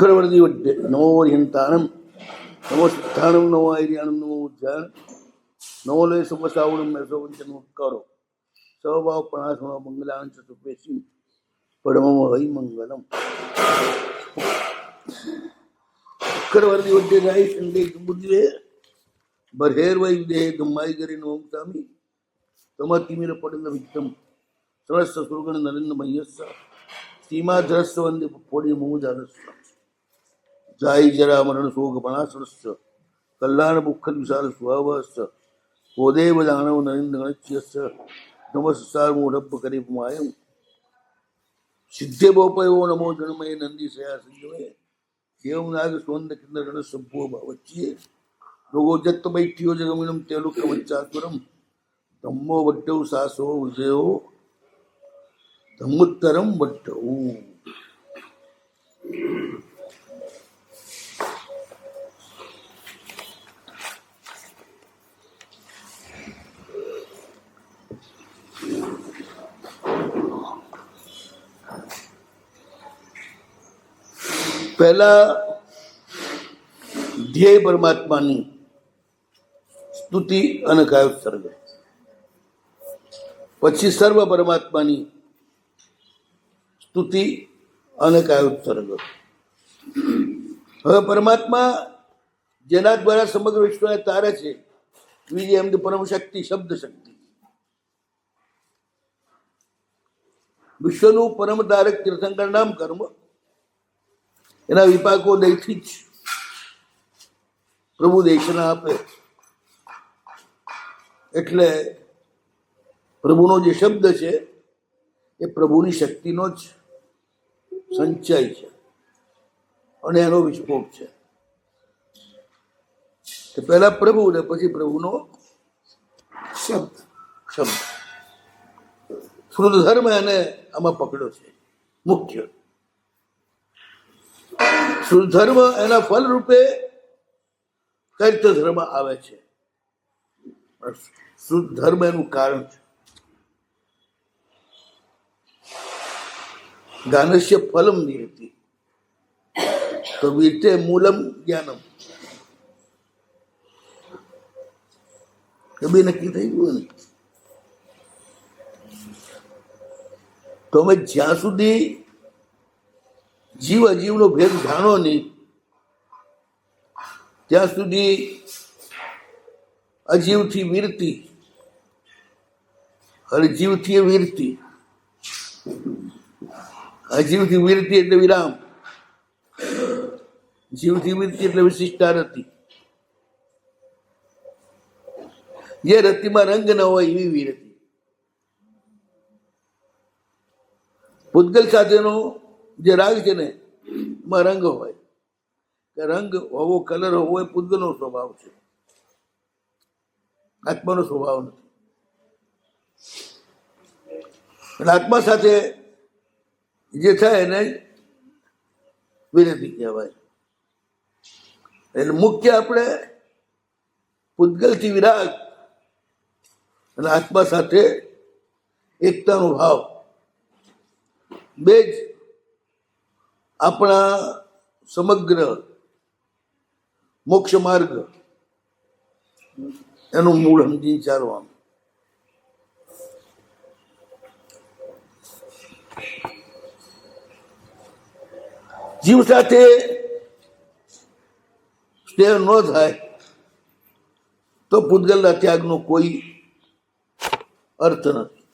शुक्रवर्दी वड्डे नमो ह्यंताणम नमो सिद्धाणम नमो आर्याणम नमो उज्जान नमो लय सुपसावणम मैसो वंचन करो स्वभाव पणासनो मंगलांच सुपेशी परमम हरि मंगलम शुक्रवर्दी वड्डे राय संडे बुद्धे बरहेर वैदे धम्माई गरी नोम तामी तमतिमिर पडन विक्तम सरस सुरगण नरेंद्र मयस्स सीमा धरस्स वंदे पोड़ी मुजारस्स जाय जरा मरण शोक पणासरस्स कल्याण बुक्खल विशाल स्वभावस्स ओदेव दानव नरेंद्र गणच्यस्स नमस्कार मूढ़प करिपमायम सिद्धे बोपयो नमो जनमय नंदी सया संजय देव नाग स्वंद किन्नर गण संभो भवच्ये लोगो जत्त बैठियो जगमिनम तेलुक वच्चासुरम धम्मो वट्टौ सासो विजयो धम्मुत्तरम वट्टौ। पहला ध्येय परमात्मानी स्तुति અને કાયોત્સર્ગ, પછી સર્વ પરમાત્માની સ્તુતિ અને કાયોત્સર્ગ. હવે પરમાત્મા જેના દ્વારા સમગ્ર વિશ્વને તારે છે, બીજી એમ પરમ શક્તિ, શબ્દ શક્તિ, વિશ્વનું પરમ તારક તીર્થંકર નામ કર્મ, એના વિપાકો દયથી જ પ્રભુ દેશના આપે. એટલે પ્રભુનો જે શબ્દ છે એ પ્રભુની શક્તિનો જ સંચય છે અને એનો વિસ્ફોટ છે. કે પહેલા પ્રભુ ને પછી પ્રભુનો શબ્દ. શુદ્ધ ધર્મ એને આમાં પકડ્યો છે મુખ્ય. શુદ્ધ ધર્મ એના ફલ રૂપે ચૈત્ય ધર્મ આવે છે. શુદ્ધ ધર્મ એનું કારણ છે. જ્ઞાનસ્ય ફલમ નિયતિ તો વીતે મૂલમ જ્ઞાનમ. કભી નક્કી થઈ ગયું ને. તો અમે જ્યાં સુધી જીવ અજીવનો ભેદ જાણો નહીં ત્યાં સુધી અજીવથી વીરતી અને જીવથી વીરતી. અજીવથી વીરતી એટલે વિરામ, જીવથી વીરતી એટલે વિશિષ્ટા રતિ. જે રતિમાં રંગ ન હોય એવી વીરતી. પૂતગલ સાથેનો જે રાગ છે ને એમાં રંગ હોય, કે રંગ હોવો, કલર હોવો એ પૂતગલનો સ્વભાવ છે, આત્માનો સ્વભાવ નથી. એટલે આત્મા સાથે જે થાય એને વિરતિ કહેવાય. એટલે મુખ્ય આપણે પૂતગલથી વિરાગ અને આત્મા સાથે એકતાનો ભાવ, બે જ આપણા સમગ્ર મોક્ષ માર્ગ એનું મૂળ સમજી ચાલવાનું. જીવ સાથે સ્નેહ ન થાય તો પૂતગલના ત્યાગનો કોઈ અર્થ નથી.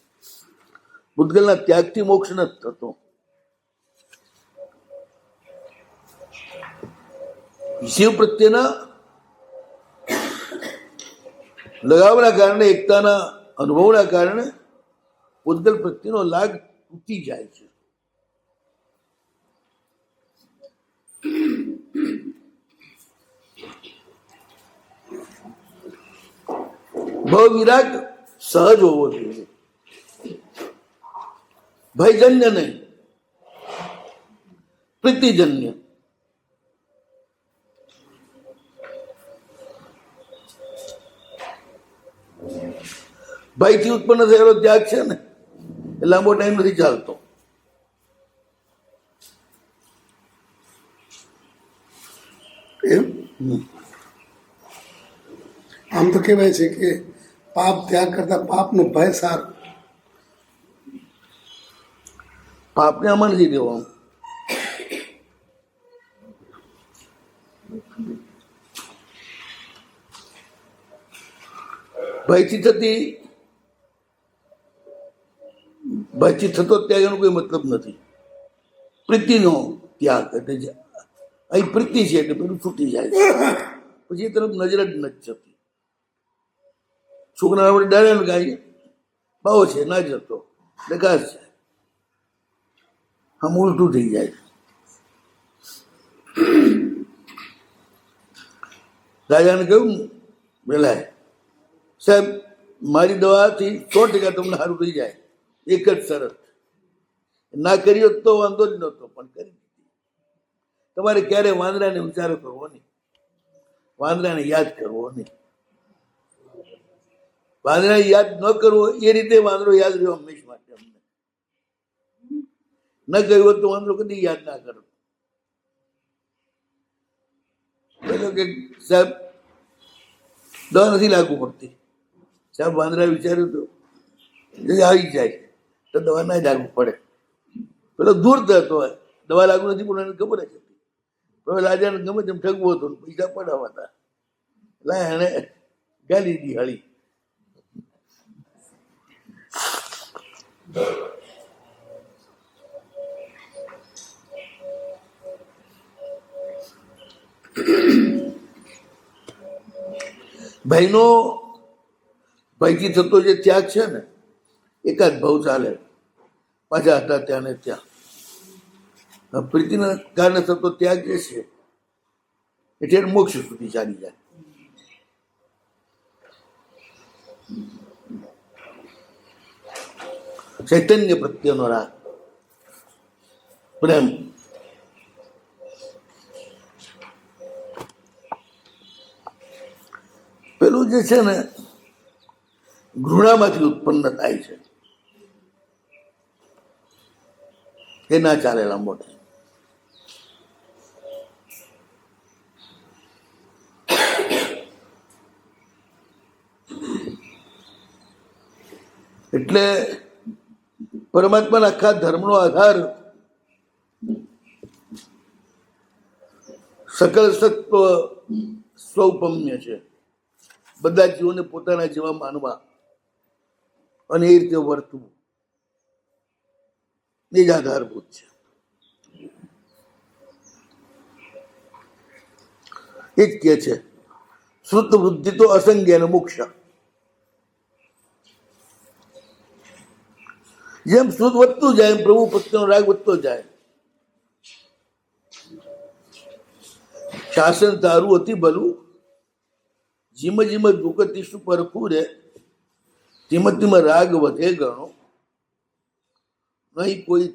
પૂતગલના ત્યાગથી મોક્ષ નથી થતો. શિવ પ્રત્યેના લગાવના કારણે, એકતાના અનુભવના કારણે પૂતગલ પ્રત્યેનો લાગ તૂટી જાય છે. ભાવ વિરાગ સહજ હોવો જોઈએ, ભયજન્ય નહીં, પ્રીતિજન્ય. ભયથી ઉત્પન્ન થયેલો ત્યાગ છે ને એ લાંબો ટાઈમ નથી ચાલતો. એમ આમ તો કહેવાય છે કે પાપ ત્યાગ કરતા પાપનો ભય સારો. પાપને આમાં નથી દેવાનું. ભયથી થતો ત્યાગનો કોઈ મતલબ નથી. પ્રીતિનો ત્યાગ એટલે અહીં પ્રીતિ છે એટલે પેલું છૂટી જાય છે, પછી એ તરફ નજર જ નથી જતી. છોકરા આપણે ડાળે ગાય ભાવો છે ના જતો એટલે ઘાસ છે, આમ ઉલટું થઈ જાય. રાજાને કહ્યું પેલા, સાહેબ મારી દવાથી 100% તમને સારું થઈ જાય, એક જ શરત, ના કર્યો તો વાંધો જ નહોતો પણ કરી દીધી. તમારે ક્યારે વાંદરાને વિચારો કરવો નહીં, વાંદરાને યાદ કરવો નહીં. વાંદરાને યાદ ન કરવો એ રીતે વાંદરો યાદ રહ્યો હંમેશા માટે. અમને ન ગયો તો વાંદરો કદી યાદ ના કરો. પેલો કે સાહેબ દવા નથી લાગુ પડતી. સાહેબ વાંદરા વિચાર્યું તો આવી જાય તો દવા ના લાગુ પડે. પેલો દૂર થતો હોય, દવા લાગુ નથી પણ એને ખબર જ હતી. પણ રાજાને ગમે તેમ ઠગવો હતો, પૈસા પડાવવા હતા એટલે એને ગાલી દીધી હળી. ભયથી થતો જે ત્યાગ છે ને, એકાદ ભાવ ચાલે, પાછા હતા ત્યાં ને ત્યાં. પ્રીતિના કારણે થતો ત્યાગ જે છે એટલે મોક્ષ સુધી ચાલી જાય. ચૈતન્ય પ્રત્યેનો રાગ, પ્રેમ. પેલું જે છે ને ઘૃણામાંથી ઉત્પન્ન થાય છે, એ ના ચાલે લાંબો ટાઈમ. એટલે પરમાત્માના આખા ધર્મનો આધાર સકલ સત્વ સ્વૌપમ્ય છે. બધા જીવોને પોતાના જેવા માનવા અને એ રીતે વર્તવું એ જ આધારભૂત છે. એ જ કે છે શ્રુત વૃદ્ધિ તો અસંખ્ય અને મોક્ષ. જેમ શ્રુત વધતું જાય એમ પ્રભુ પ્રત્યેનો રાગ વધતો જાય. શાસન તારું અતિ ભલું, જીમ જીમ દુઃખતી પરખું રે, તેમ તેમ રાગ વધે ગણો, નહીં કોઈ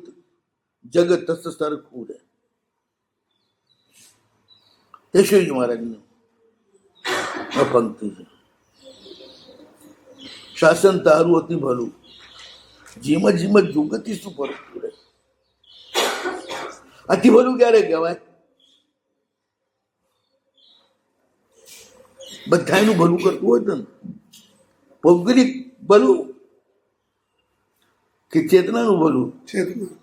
જગત સરખું રે. યશોજી મહારાજની આ પંક્તિ છે. શાસન તારું અતિ ભલું, જીમ જીમ દુઃખતી પરખું રે. અતિ ભલું ક્યારે કહેવાય? બધાનું ભલું કરતું હોય તો ને, ભૌગોલિક ભલું કે ચેતનાનું ભલું? ચેતના.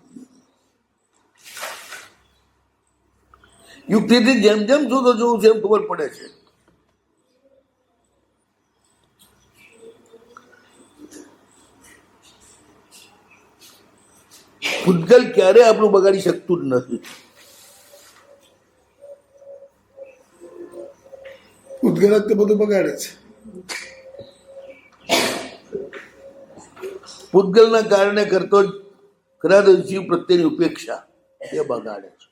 યુક્તિથી જેમ જેમ જોતો જોવું છે એમ ખબર પડે છે. પૂતગલ ક્યારે આપણું બગાડી શકતું જ નથી. ઉદ્ગલ જ બધું બગાડે છે. પૂતગલના કારણે કરતો જ ખરા જીવ પ્રત્યેની ઉપેક્ષા એ બગાડે છે.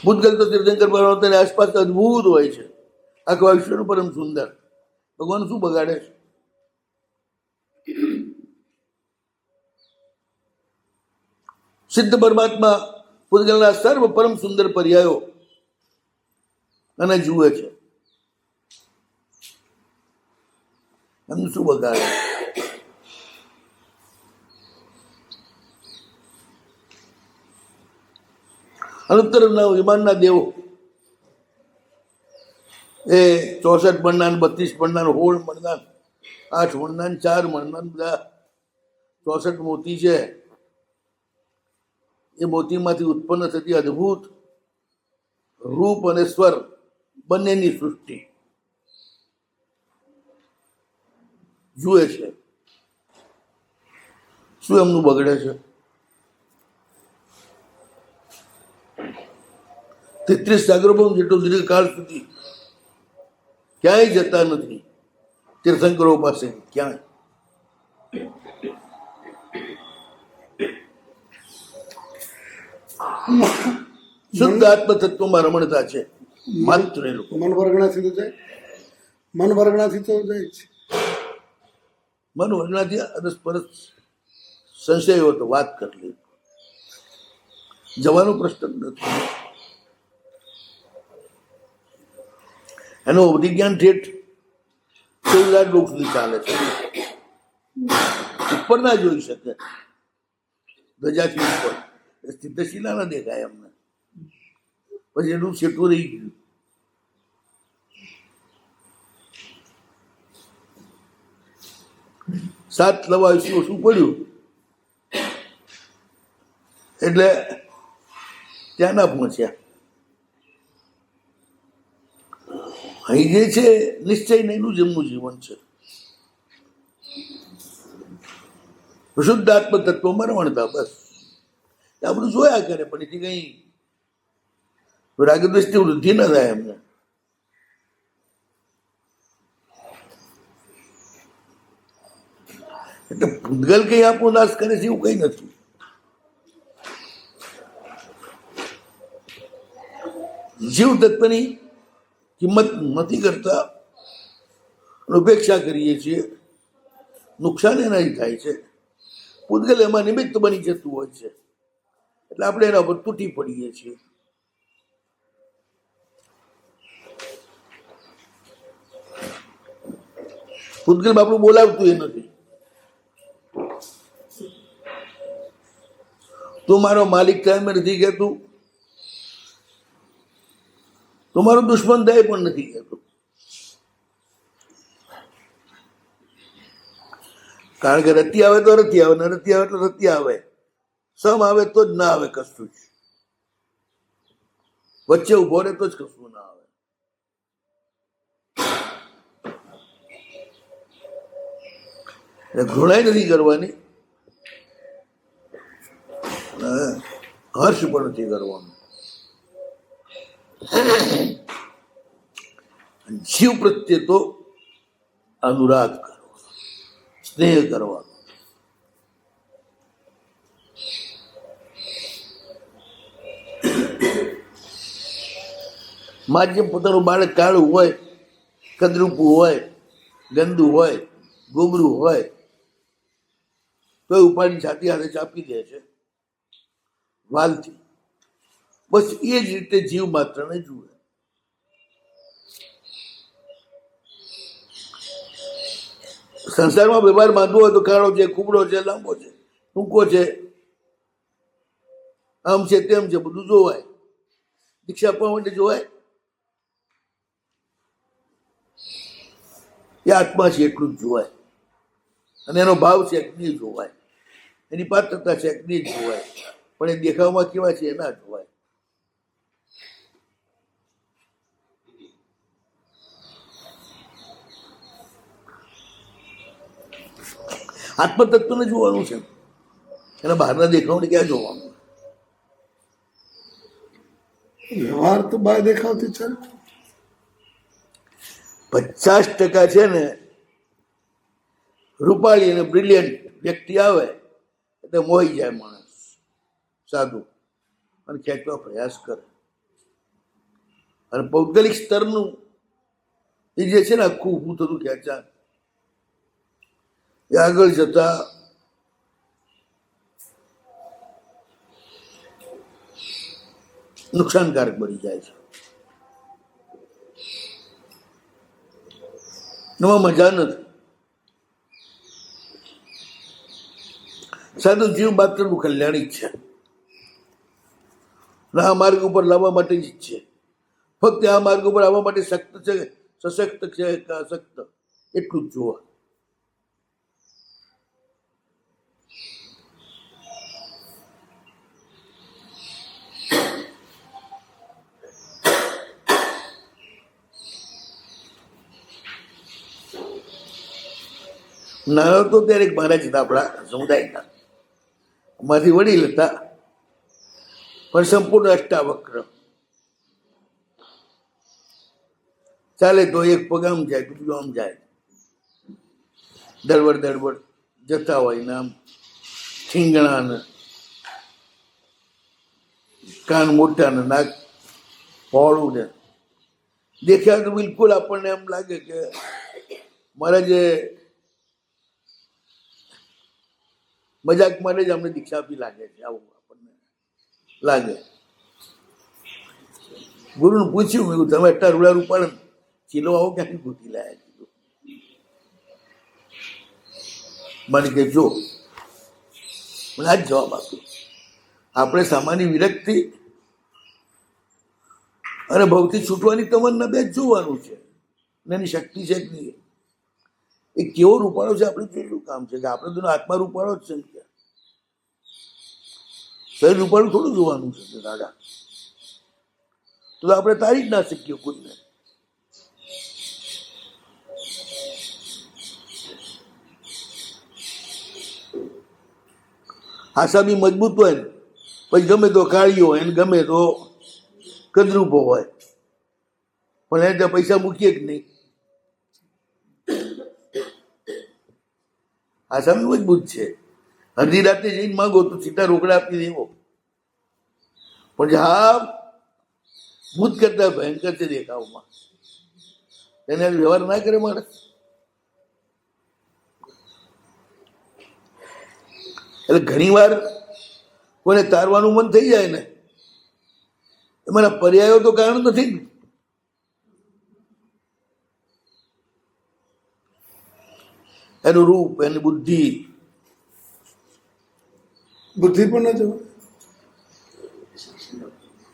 પૂતગલ તો તીર્થંકર પર્વતની આસપાસ અદભુત હોય છે, આખા વિશ્વનું પરમ સુંદર. ભગવાન શું બગાડે છે? સિદ્ધ પરમાત્મા પૂતગલના સર્વ પરમ સુંદર પર્યાયો અને જુએ છે, એમનું શું બગાડે? અનુત્તરના વિમાનના દેવો એ 64 મણના 32 મણના 16 મણના 8 મણના 4 મણના બધા 64 મોતી છે. એ મોતીમાંથી ઉત્પન્ન થતી અદ્ભુત રૂપ અને સ્વર બંનેની સૃષ્ટિ જુએ છે. શું એમનું બગડે છે? 33 સાગરોપમ જેટલો દીર્ઘકાળ સુધી ક્યાંય જતા નથી તીર્થંકરો પાસે, ક્યાંય. શુદ્ધ આત્મ તત્વમાં રમણતા છે માત્ર એ લોકો. મન વર્ગણાથી તો જાય, મન વર્ગણાથી તો જાય છે. મન વર્ગણાથી અરસપરસ સંશય હોય તો વાત કરી લે, જવાનો પ્રશ્ન નથી. એનો અધિજ્ઞાન ઠેઠ 14,000 લોક સુધી ચાલે છે. ઉપર ના જોઈ શકે, ધજાથી ઉપર સ્થિતશીલા ના દેખાય અમને. પછી એનું છેટું રહી ગયું. સાત લવાયું શું પડ્યું એટલે ત્યાં ના પહોંચ્યા. અહીં જે છે નિશ્ચય એનું જેમનું જીવન છે. શુદ્ધ આત્મ તત્વમાં રમણતા, બસ. આ બધું જોયા કરે પણ એથી કઈ રાગદ્વેષની વૃદ્ધિ ન થાય એમને. એટલે ભૂતગલ કઈ આપણો નાશ કરે છે એવું કઈ નથી. જીવ તત્વની કિંમત નથી કરતા, ઉપેક્ષા કરીએ છીએ, નુકસાન એનાથી થાય છે. ભૂતગલ એમાં નિમિત્ત બની જતું હોય છે એટલે આપણે એના પર તૂટી પડીએ છીએ. ભૂતગલ આપણું બોલાવતું એ નથી. તું મારો માલિક થાય એમ નથી કહેતું, તું મારો દુશ્મન થાય પણ નથી કહેતું. કારણ કે રતી આવે તો રતી આવે, ને રતી આવે તો રતી આવે. સમ આવે તો જ ના આવે કશું જ. વચ્ચે ઉભો રહે તો જ કશું ના આવે. ઘૃણાય નથી કરવાની, હર્ષ પણ નથી કરવાનું. જીવ પ્રત્યે તો અનુરાગ કરવાનો, સ્નેહ કરવાનો. માં જેમ પોતાનું બાળક કાળું હોય, કદરૂપું હોય, ગંદુ હોય, ગોબરું હોય તો ઉપાડી છાતી હાથે ચાપી દે છે વાલથી. બસ એ જ રીતે જીવ માત્રને જુએ. સંસારમાં વ્યવહાર બાંધવો હોય તો કાળો છે, કુબડો છે, લાંબો છે, ટૂંકો છે, આમ છે તેમ છે, બધું જોવાય. દીક્ષા આપવા માટે જોવાય. એ આત્મા છે એટલું જ જોવાય, અને એનો ભાવ છે નહીં જોવાય, એની પાત્રતા છે નહીં જોવાય, પણ એ દેખાવમાં કેવા છે એ ના જોવાય. આત્મતત્વને જોવાનું છે, એના બહારના દેખાવને ક્યાં જોવાનું? વ્યવહાર તો બહાર દેખાવથી ચાલે. 50% છે ને રૂપાળી અને બ્રિલિયન્ટ વ્યક્તિ આવે એટલે મોહી જાય માણસ, સાધુ, અને ખેંચવા પ્રયાસ કરે. અને પૌદ્ગલિક સ્તરનું એ જે છે ને આખું ઊભું થતું ખેંચાણ, એ આગળ જતા નુકસાનકારક બની જાય છે. એમાં મજા નથી. સાધુ જીવ માત્રનું કલ્યાણી જ છે. અને આ માર્ગ ઉપર લાવવા માટે જ છે. ફક્ત આ માર્ગ ઉપર આવવા માટે સખ્ત છે, સશક્ત છે કે અશક્ત, એટલું જ જોવા. નાનો તો ત્યારે એક મહારાજ હતા આપણા સમુદાયના, અમારી વડીલ હતા, પણ સંપૂર્ણ અષ્ટાવક્ર. ચાલે તો એક પગ આમ જાય તો બીજું આમ જાય, દળવડ દળવડ જતા હોય ને આમ ઠીંગણા ને કાન મોટા ને નાક પહોળું ને દેખ્યા તો બિલકુલ આપણને એમ લાગે કે મારા જે મજાક માટે જ અમને દીક્ષા આપી લાગે છે, આવું આપણને લાગે. ગુરુને પૂછ્યું, મેં તમે એટલા રૂડા રૂપાડે ચીલો આવો ક્યાંથી ગોતી લાયા કીધું. મને કે જો મને આ જ જવાબ આપ્યો, આપણે સામાન્ય વિરક્તિ અને ભવથી છૂટવાની તમન્ના બે જ જોવાનું છે, અને એની શક્તિ છે કે નહીં, એ કેવો રૂપાળો છે આપણે જોયું કામ છે કે આપણે તો આત્મા રૂપાળો જ છે. શરીર રૂપાળું થોડું જોવાનું છે દાદા, તો આપણે તારી જ ના શકીએ કોઈને. આશા બી મજબૂત હોય ને પછી ગમે તો કાળીઓ હોય ને ગમે તો કદરૂપો હોય, પણ એને ત્યાં પૈસા મૂકીએ જ નહીં. આશા બી મજબૂત છે, અડધી રાતે જઈને માગો તો સીધા રોકડા આપી દેવો, પણ હા ભૂત કરતા ભયંકર છે દેખાવમાં, એને વ્યવહાર ના કરે માણસ. એટલે ઘણી વાર કોઈને તારવાનું મન થઈ જાય ને, એમાંના પર્યાયો તો કારણ નથી ને. એનું રૂપ, એની બુદ્ધિ પણ ન જવાય,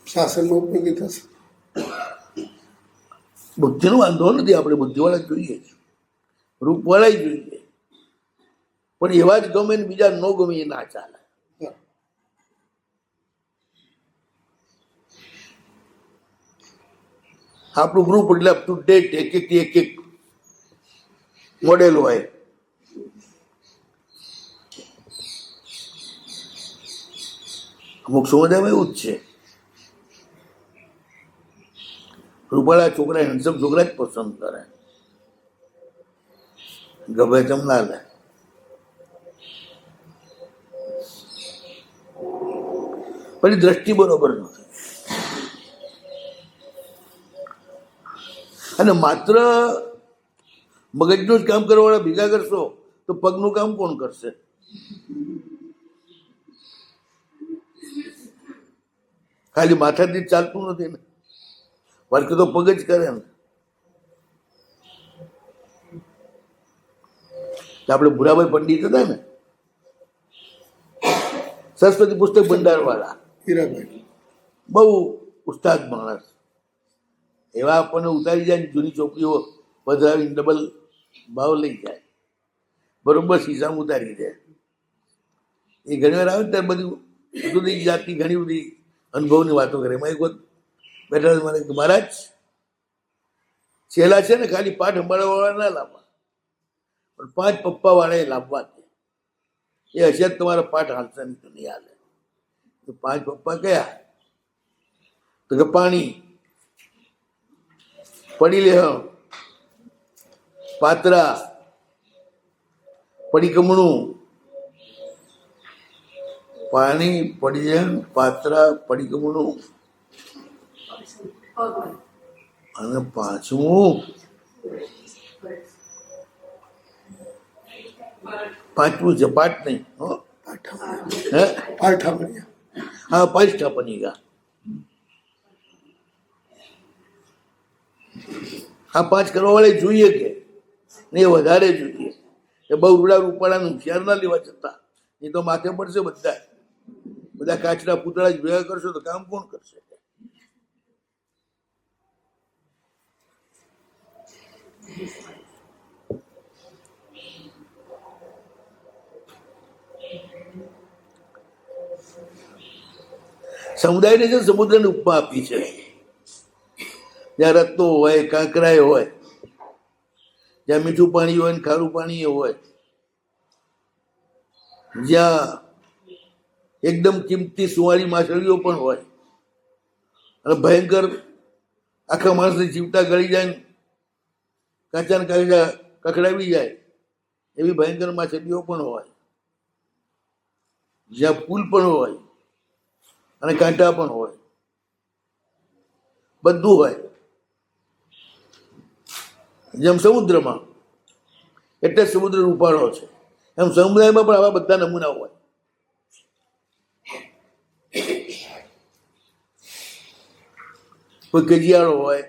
શાસનમાં ઉપયોગી થશે. બુદ્ધિનો વાંધો નથી, આપણે બુદ્ધિવાળા જોઈએ, રૂપવાળા જોઈએ, પણ એવા જ ગમે ને બીજા ન ગમે એ ના ચાલે. આપણું ગ્રુપ એટલે અપ ટુ ડેટ, એક એક મોડેલ હોય. અમુક સમુદાયમાં એવું જ છે, રૂપાળા છોકરા હેન્ડસમ છોકરા જ પસંદ કરે, ગભે તેમ ના લે. પણ દ્રષ્ટિ બરોબર નથી, અને માત્ર મગજનું જ કામ કરવાવાળા ભેગા કરશો તો પગનું કામ કોણ કરશે? ખાલી માથાથી જ ચાલતું નથી ને, વર્ક તો પગ જ કરે ને. આપણે ભુરાભાઈ પંડિત હતા ને, સરસ્વતી પુસ્તક ભંડાર વાળા, હીરાભાઈ બહુ ઉસ્તાદ માણસ, એવા આપણને ઉતારી જાય ને જૂની ચોપડીઓ પધરાવીને ડબલ ભાવ લઈ જાય, બરોબર સીસામાં ઉતારી દે. એ ઘણી વાર આવે ને ત્યારે બધી જાતની ઘણી બધી અનુભવની વાતો કરે. એમાં એક વખત બેઠા મને કે મહારાજ છેલ્લા છે ને ખાલી પાઠ સંભાળવા ના લાવવા, પણ 5 પપ્પા વાળા એ લાવવા છે, એ હશે તમારા પાઠ હાલશે નહીં તો નહીં હાલે. 5 પપ્પા કયા? તો કે પાણી પડી લે, પાત્રા પડી, કમણું પાણી પડી જાય, પાત્રા પડી, કમણું, અને 5મું 5મું છે પાઠ નહીં, હા પાઠાપનિકા. આ 5 કરવા વાળા જોઈએ કે ને વધારે જોઈએ, એ બહુ રૂડા રૂપાળાનું હોશિયાર ના લેવા છતાં, એ તો માથે પડશે બધા. બધા કાચના પૂતળા જ ભેગા કરશો તો કામ કોણ કરશે? સમુદાયને છે સમુદ્રની ઉપમા આપી છે. જ્યાં રત્નો હોય, કાંકરાય હોય, જ્યાં મીઠું પાણી હોય ને ખારું પાણી હોય, જ્યાં એકદમ કિંમતી સુવાળી માછલીઓ પણ હોય અને ભયંકર આખા માણસની જીવતા ગળી જાય, કાચા ને કાચા કકડાવી જાય એવી ભયંકર માછલીઓ પણ હોય, જ્યાં પુલ પણ હોય અને કાંટા પણ હોય, બધું હોય. જેમ સમુદ્રમાં એટલે સમુદ્ર રૂપાળો છે, એમ સમુદાયમાં પણ આવા બધા નમૂના હોય. કોઈ કજિયાળો હોય,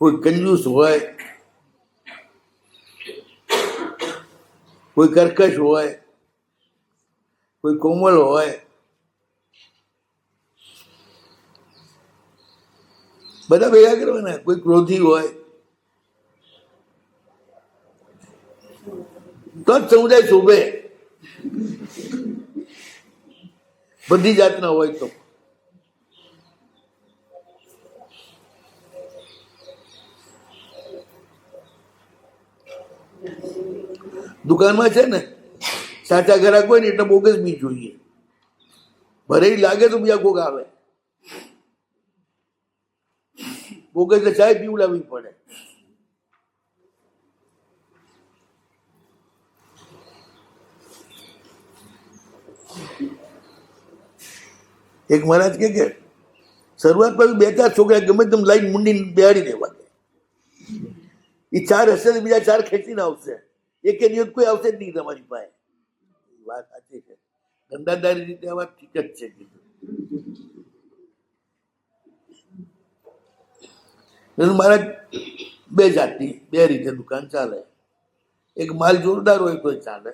કોઈ કંજૂસ હોય, કોઈ કર્કશ હોય, કોઈ કોમળ હોય, બધા ભેગા કરવાના. કોઈ ક્રોધી હોય, તો જ સમુદાય શોભે. બધી જાતના હોય તો દુકાનમાં છે ને સાચા ગ્રાહક હોય ને એટલે બોગસ બી જોઈએ. ભરેલી લાગે તો બીજા કોક આવે. બોગસ એટલે ચાય પીવડાવવી પડે. એક મહારાજ કે શરૂઆત પર 2-4 છોકરા ગમે તેમ લાઈન મુંડી બેહાડી દેવા. એ 4 હશે તો બીજા 4 ખેંચીને આવશે. એક દિવસ કોઈ આવશે જ નહીં તમારી પાસે. વાત સાચી છે. ધંધાદારી રીતે આ વાત ઠીક જ છે. મહારાજ 2 જાતની 2 રીતે દુકાન ચાલે. એક માલ જોરદાર હોય તો ચાલે,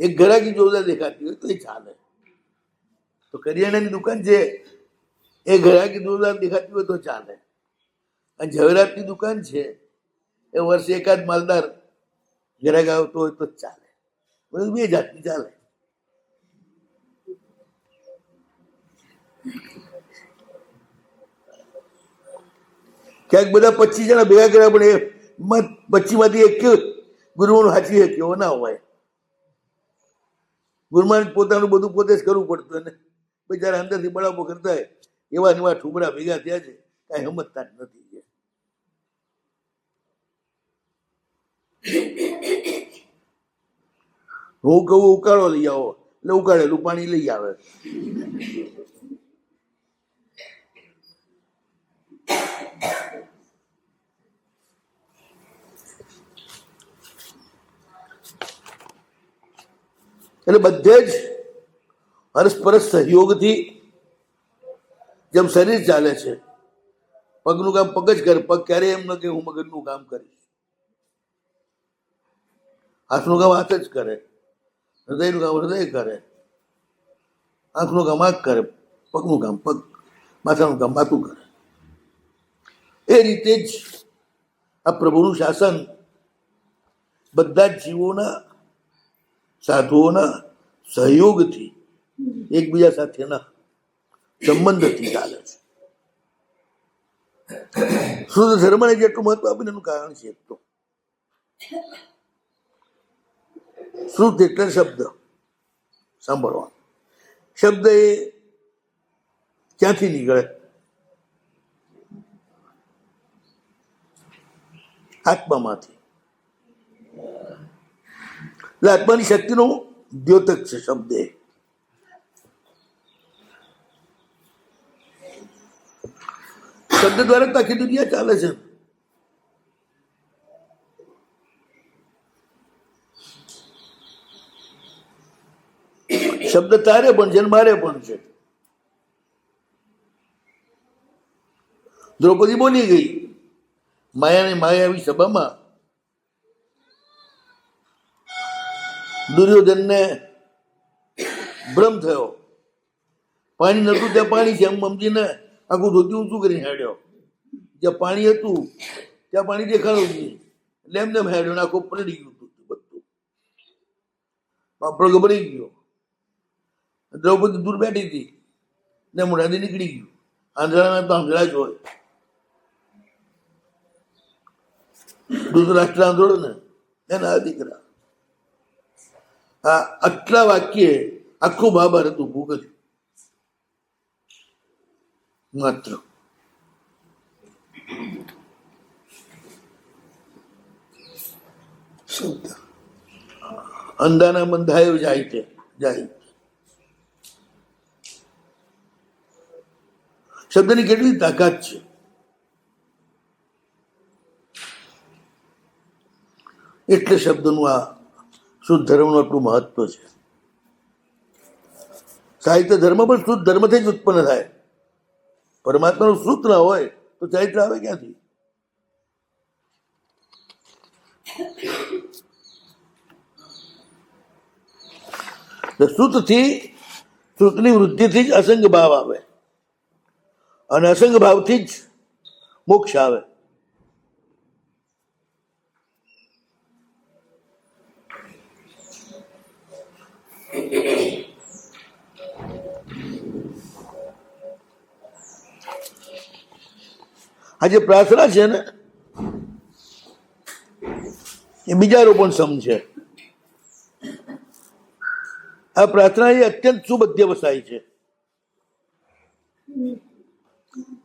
એક ગ્રાહકી જોરદાર દેખાતી હોય તો ચાલે. તો કરિયાણાની દુકાન છે એ ગ્રાહકી જોરદાર દેખાતી હોય તો ચાલે, અને ઝવેરાતની દુકાન છે એ વર્ષે એકાદ માલદાર ગ્રાહક આવતો હોય તો જ ચાલે. 2 જાતની ચાલે. ક્યાંક બધા 25 જણા ભેગા કર્યા પણ એ 25માંથી એક ગુરુઓનું સાચી કેવો ના હોય. ગુરુમાન પોતાનું બધું પોતે જ કરવું પડતું અને બિચારા અંદરથી બળાપો કરતા હોય એવા એવા ઠુમરા ભેગા થયા છે, કાંઈ સમજતા જ નથી. હું કહું ઉકાળો લઈ આવો એટલે ઉકાળેલું પાણી લઈ આવે. એટલે બધે જ પરસ્પર સહયોગથી જેમ શરીર ચાલે છે, પગનું કામ પગ જ કરે. પગ ક્યારેય એમ ન કે હું મગજનું કામ કરીશ. હાથનું કામ હાથ જ કરે, હૃદયનું કામ હૃદય કરે, આંખનું કામ આંખ કરે, પગનું કામ પગ, માથાનું કામ માથું કરે. એ રીતે જ આ પ્રભુનું શાસન બધા જ જીવોના, સાધુઓના સહયોગથી, એકબીજા સાથેના સંબંધથી ચાલે છે. શુદ્ધ ધર્મને જેટલું મહત્વ આપીને એનું કારણ છે. તો શુદ્ધ એટલે શબ્દ સાંભળવા. શબ્દ એ ક્યાંથી નીકળે? આત્મામાંથી. એટલે આત્માની શક્તિનો દ્યોતક છે શબ્દ. શબ્દ દ્વારા આખી દુનિયા ચાલે છે. શબ્દ તારે પણ છે મારે પણ છે. દ્રૌપદી બોલી ગઈ માયાની માયાવી સભામાં. દુર્યોધનને ભ્રમ થયો. પાણી નહોતું ત્યાં પાણી છે એમ સમજીને આખું ધોતી ઊંચું કરીને હેડ્યો. જ્યાં પાણી હતું ત્યાં પાણી દેખાડું જ નહીં, એટલે એમને એમ હેડ્યો ને આખું પલળી ગયું ધોતું બધું. બાપડો ગભરાઈ ગયો. દ્રૌપદી દૂર બેઠી હતી ને મોઢાથી નીકળી ગયું. આંધળાના તો આંધળા જ હોય. ધૃતરાષ્ટ્ર આંધળો ને એના આ દીકરા. આ આટલા વાક્યે આખું મહાભારત ઊભું કર્યું માત્ર. શબ્દ અંધાના બંધાયો જાય છે જાય. શબ્દની કેટલી તાકાત છે. એટલે શબ્દનું આ શુદ્ધ ધર્મનું આટલું મહત્વ છે. સાહિત્ય ધર્મ પણ શુદ્ધ ધર્મથી જ ઉત્પન્ન થાય. પરમાત્માનું સૂત્ર ના હોય તો સાહિત્ય આવે ક્યાંથી? શ્રુતથી, શ્રુતની વૃદ્ધિથી જ અસંગ ભાવ આવે અને અસંગ ભાવથી જ મોક્ષ આવે. આ જે પ્રાર્થના છે ને એ બીજારો પણ સમજે. આ પ્રાર્થના એ અત્યંત સુબધ્યવસાય છે.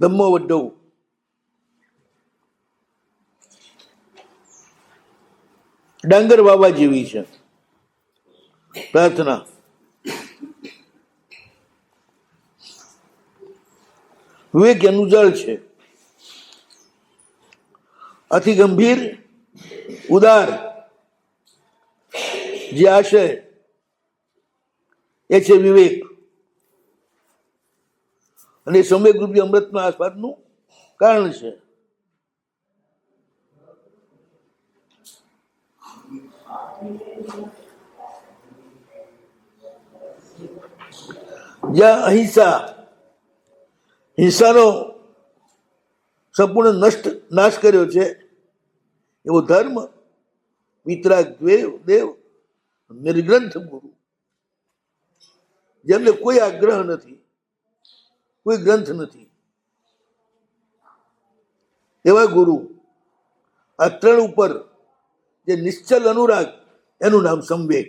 ધમ્મો વડ્ડો ડાંગર વાવા જેવી છે પ્રાર્થના. વિવેક અનુજાળ છે. અતિ ગંભીર ઉદાર જે આશય એ છે વિવેક, અને સમ્યક રૂપી અમૃતના આસ્વાદનું કારણ છે. જ્યાં અહિંસા, હિંસાનો સંપૂર્ણ નાશ કર્યો છે, એવો ધર્મ, વિતરાગ દેવ, નિર્ગ્રંથ ગુરુ, જેમને કોઈ આગ્રહ નથી, કોઈ ગ્રંથ નથી, એવા ગુરુ. આ ત્રણ ઉપર જે નિશ્ચલ અનુરાગ, એનું નામ સંવેગ.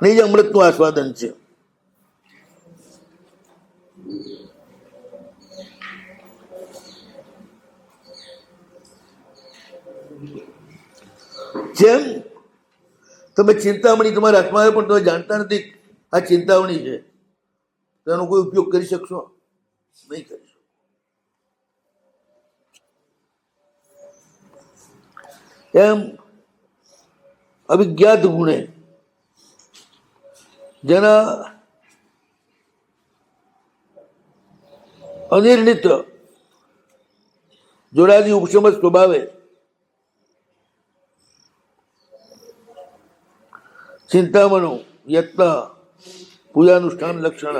એ જ અમૃતનું આસ્વાદન છે. જેમ તમે ચિંતામણી તમારા હાથમાં આવે પણ તમે જાણતા નથી આ ચિંતામણી છે, તો એનો કોઈ ઉપયોગ કરી શકશો નહીં કરી શકો. એમ અવિજ્ઞાત ગુણે જેના અનિર્ણિત જોડાદી ઉપશમ સ્વભાવે ચિંતામણો યત્ન પૂજાનુષ્ઠાન લક્ષણ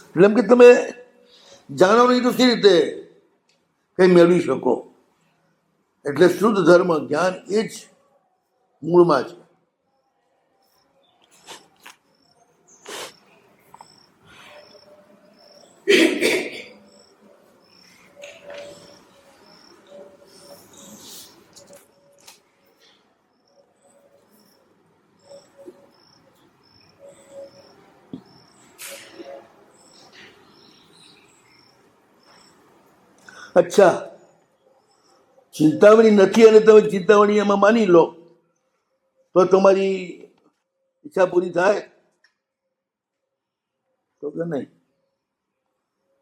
એટલે એમ કે તમે જાણો નહીં તો સી રીતે કઈ મેળવી શકો. એટલે શુદ્ધ ધર્મ જ્ઞાન એ જ મૂળમાં છે. અચ્છા, ચિંતામણી નથી અને તમે ચિંતામણી એમાં માની લો તો તમારી ઈચ્છા પૂરી થાય તો કે નહીં?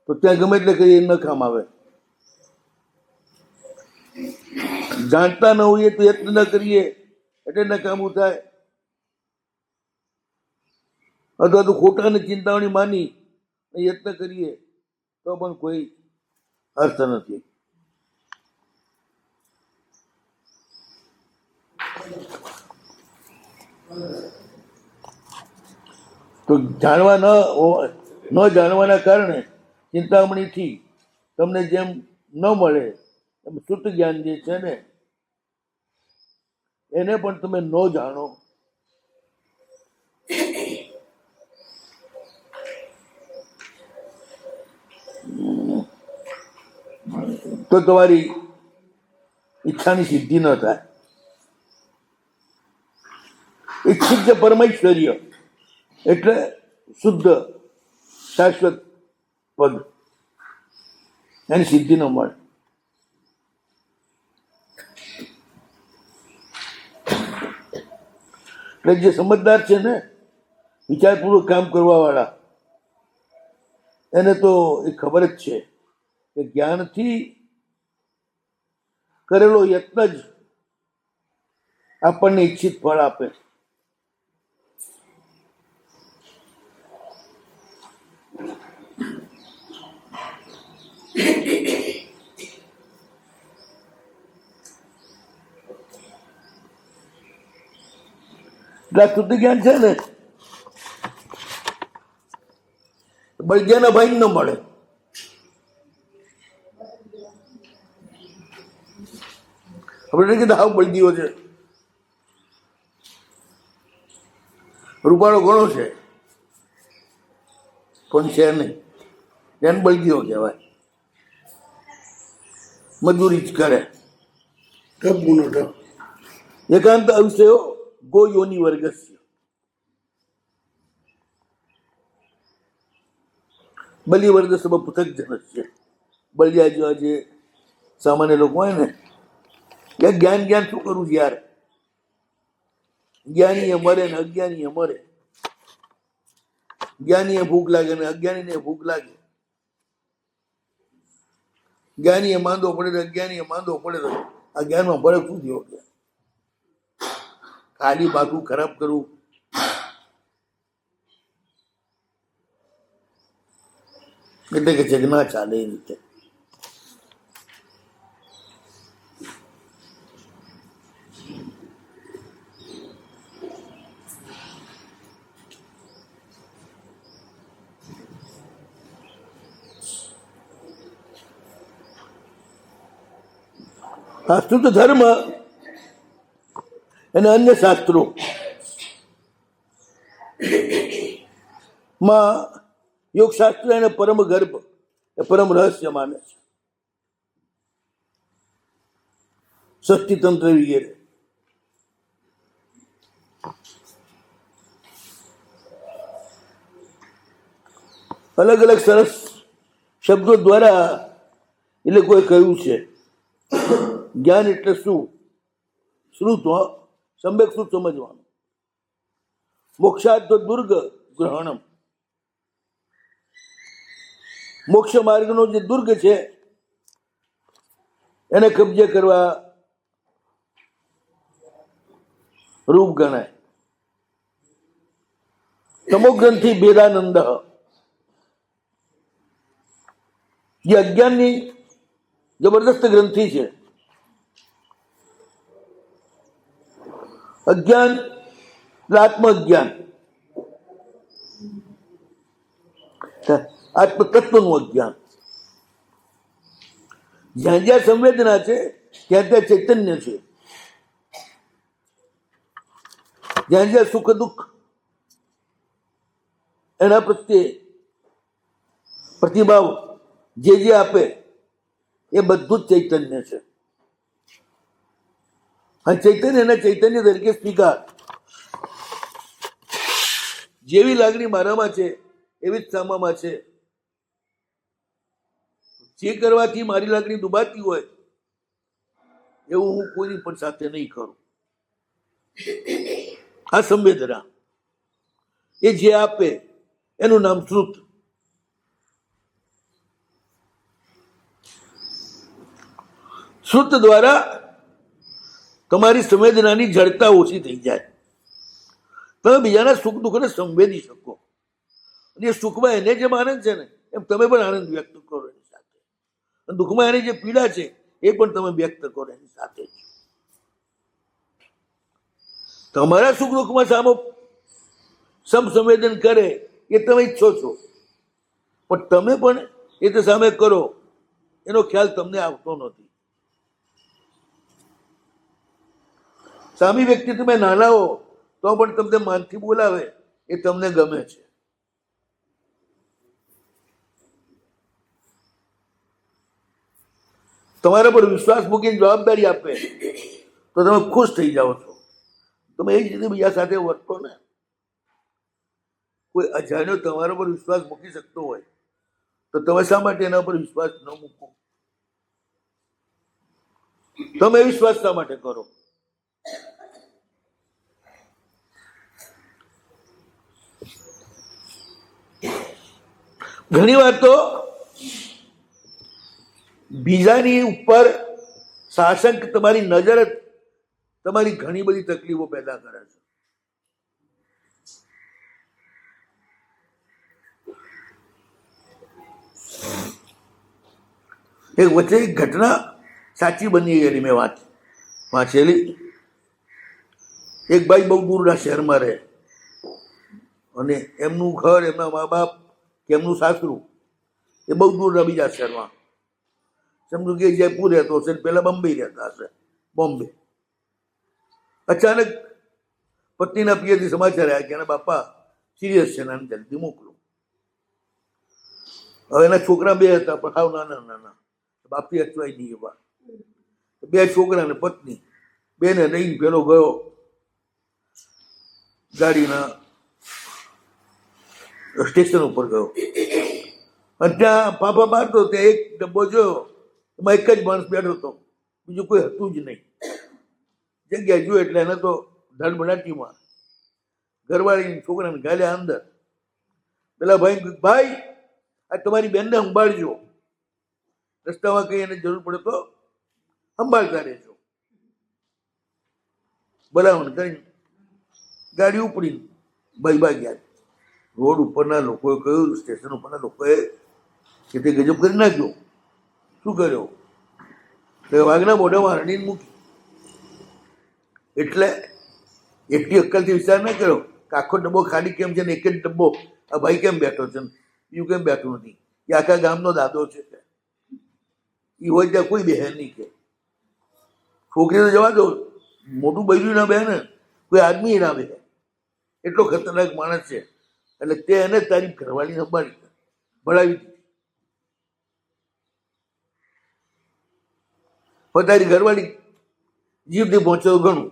તો ત્યાં ગમે એટલે કરીએ ન કામ આવે. જાણતા ન હોઈએ તો યત્ન ન કરીએ એટલે ન કામું થાય. અથવા તો ખોટાની ચિંતાઓની માની યત્ન કરીએ તો પણ કોઈ અર્થ નથી. તો જાણવા ન જાણવાના કારણે ચિંતામણીથી તમને જેમ ન મળે એમ શુદ્ધ જ્ઞાન જે છે ને એને પણ તમે ન જાણો તો તમારી ઈચ્છાની સિદ્ધિ ન થાય. ઈચ્છિત છે પરમૈશ્વર્ય એટલે શુદ્ધ શાશ્વત પદ, એની સિદ્ધિ ન મળે. એટલે જે સમજદાર છે ને, વિચારપૂર્વક કામ કરવા વાળા, એને તો એ ખબર જ છે કે જ્ઞાનથી કરેલો યત્ન જ આપણને ઈચ્છિત ફળ આપે. શુદ્ધ જ્ઞાન છે ને બળદિયાના ભાઈ ન મળે. આપણે કીધું હાવ બળદીઓ છે, રૂપાળો ઘણો છે પણ છે નહીં, એને બળદીઓ કહેવાય. મજૂરી જ કરે. ઢબુનો ઢબ. એકાંત અવિષયો ગો યોની વર્ગસ્ય. બલિવર્ગ સબ પૃથક જનસ્ય. બલિયા જેવા જે સામાન્ય લોકો હોય ને, એ જ્ઞાન જ્ઞાન શું કરું છું યાર? જ્ઞાની એ મરે ને અજ્ઞાની એ મરે. જ્ઞાની એ ભૂખ લાગે ને અજ્ઞાની ને ભૂખ લાગે. જ્ઞાની એ માંદો પડે તો અજ્ઞાની એ માંદો પડે તો આ જ્ઞાનમાં ફરક શું થયો? ખાલી બાકું ખરાબ કરવું એટલે કે છે કે ના ચાલે એ રીતે. શાસ્ત્રુત ધર્મ અને અન્ય શાસ્ત્રો માં યોગશાસ્ત્ર એને પરમ ગર્ભ એ પરમ રહસ્ય માને છે. ષષ્ઠી તંત્ર વગેરે અલગ અલગ સરસ શબ્દો દ્વારા એ લોકોએ કહ્યું છે જ્ઞાન એટલે શું? શ્રુત સમ્યક શું સમજવાનું. મોક્ષાદ દુર્ગ ગ્રહણમ. મોક્ષ માર્ગનો જે દુર્ગ છે એને કબજે કરવા રૂપ ગણાય. તમો ગ્રંથિ ભેદાનંદ, જે અજ્ઞાનની જબરદસ્ત ગ્રંથિ છે. અજ્ઞાન એટલે આત્મઅજ્ઞાન, આત્મતત્વનું અજ્ઞાન. જ્યાં જ્યાં સંવેદના છે ત્યાં ત્યાં ચૈતન્ય છે. જ્યાં જ્યાં સુખ દુઃખ એના પ્રત્યે પ્રતિભાવ જે જે આપે એ બધું જ ચૈતન્ય છે. આ ચૈતન્ય એના ચૈતન્ય તરીકે સ્વીકાર. જેવી લાગણી મારામાં છે એવી જ સામામાં છે. જે કરવાથી મારી લાગણી દુભાતી હોય એવું હું કોઈની પણ સાથે નહીં કરું. આ સંવેદના એ જે આપે એનું નામ શ્રુત. શ્રુત દ્વારા તમારી સંવેદનાની જડતા ઓછી થઈ જાય. તમે બીજાના સુખ દુઃખને સંવેદી શકો. અને એ સુખમાં એને જેમ આનંદ છે ને એમ તમે પણ આનંદ વ્યક્ત કરો એની સાથે, અને દુઃખમાં એની જે પીડા છે એ પણ તમે વ્યક્ત કરો એની સાથે જ. તમારા સુખ દુઃખમાં સામો સમસંવેદન કરે એ તમે ઈચ્છો છો, પણ તમે પણ એ તો સામે કરો એનો ખ્યાલ તમને આવતો નથી. સામી વ્યક્તિ તમે નાના હો તો પણ તમને માનથી બોલાવે એ તમને ગમે છે. તમારા પર વિશ્વાસ મૂકીને જવાબદારી આપે તો તમે ખુશ થઈ જાઓ છો. તમે એ જ રીતે બીજા સાથે વર્તો ને. કોઈ અજાણ્યો તમારા પર વિશ્વાસ મૂકી શકતો હોય તો તમે શા માટે એના પર વિશ્વાસ ન મૂકો? તમે વિશ્વાસ શા માટે કરો? ઘણી વાર તો બીજાની ઉપર શાસન તમારી નજર જ તમારી ઘણી બધી તકલીફો પેદા કરે છે. એક વચ્ચે એક ઘટના સાચી બની ગયેલી મેં વાંચેલી. એક ભાઈ બહુ દૂરના શહેરમાં રહે અને એમનું ઘર, એમના મા બાપ કે એમનું સાસરું એ બહુ દૂરના બીજા શહેરમાં, સમજુ કે જયપુર રહેતો હશે, પેલા બોમ્બે રહેતા હશે, બોમ્બે. અચાનક પત્નીના પિયરથી સમાચાર આવ્યા કે એના બાપા સિરિયસ છે, નાની જલ્દી મોકલો. હવે એના છોકરા બે હતા પણ હાવ નાના નાના, બાપથી અચવાઈ નહીં એવા. બે છોકરા ને પત્ની બેને નહીં પેલો ગયો ગાડીના સ્ટેશન ઉપર ગયો અને ત્યાં પાપા મારતો ત્યાં એક ડબ્બો જોયો, એમાં એક જ માણસ બેઠો હતો, બીજું કોઈ હતું જ નહીં. જગ્યા જોઈ એટલે એને તો ધડબડાટીમાં ઘરવાળી છોકરાને ગાલ્યા અંદર. પેલા ભાઈ આ તમારી બેનને સંભાળજો, રસ્તામાં કઈ એને જરૂર પડે તો સંભાળતા રહેજો. બોલાવણ કરીને ગાડી ઉપડી ભાઈ ગયા. રોડ ઉપરના લોકોએ કહ્યું, સ્ટેશન ઉપરના લોકોએ કે તે ગજબ કરી નાખ્યો. શું કર્યો? વાઘના મોઢામાં હરણીને મૂકી. એટલે એટલી અક્કલથી વિચાર ના કર્યો કે આખો ડબ્બો ખાલી કેમ છે ને એક જ ડબ્બો આ ભાઈ કેમ બેઠો છે, બીજું કેમ બેઠું નથી? એ આખા ગામનો દાદો છે, એ હોય ત્યાં કોઈ બેહે નહીં. કે છોકરી તો જવા દો, મોટું બૈરું ના બેહે ને, કોઈ આદમી ના બેહે, એટલો ખતરનાક માણસ છે. એટલે તે એને તારી ઘરવાળી સંભાળી ભણાવી દીધી. પણ તારી ઘરવાળી જીવથી પહોંચ્યો ઘણું,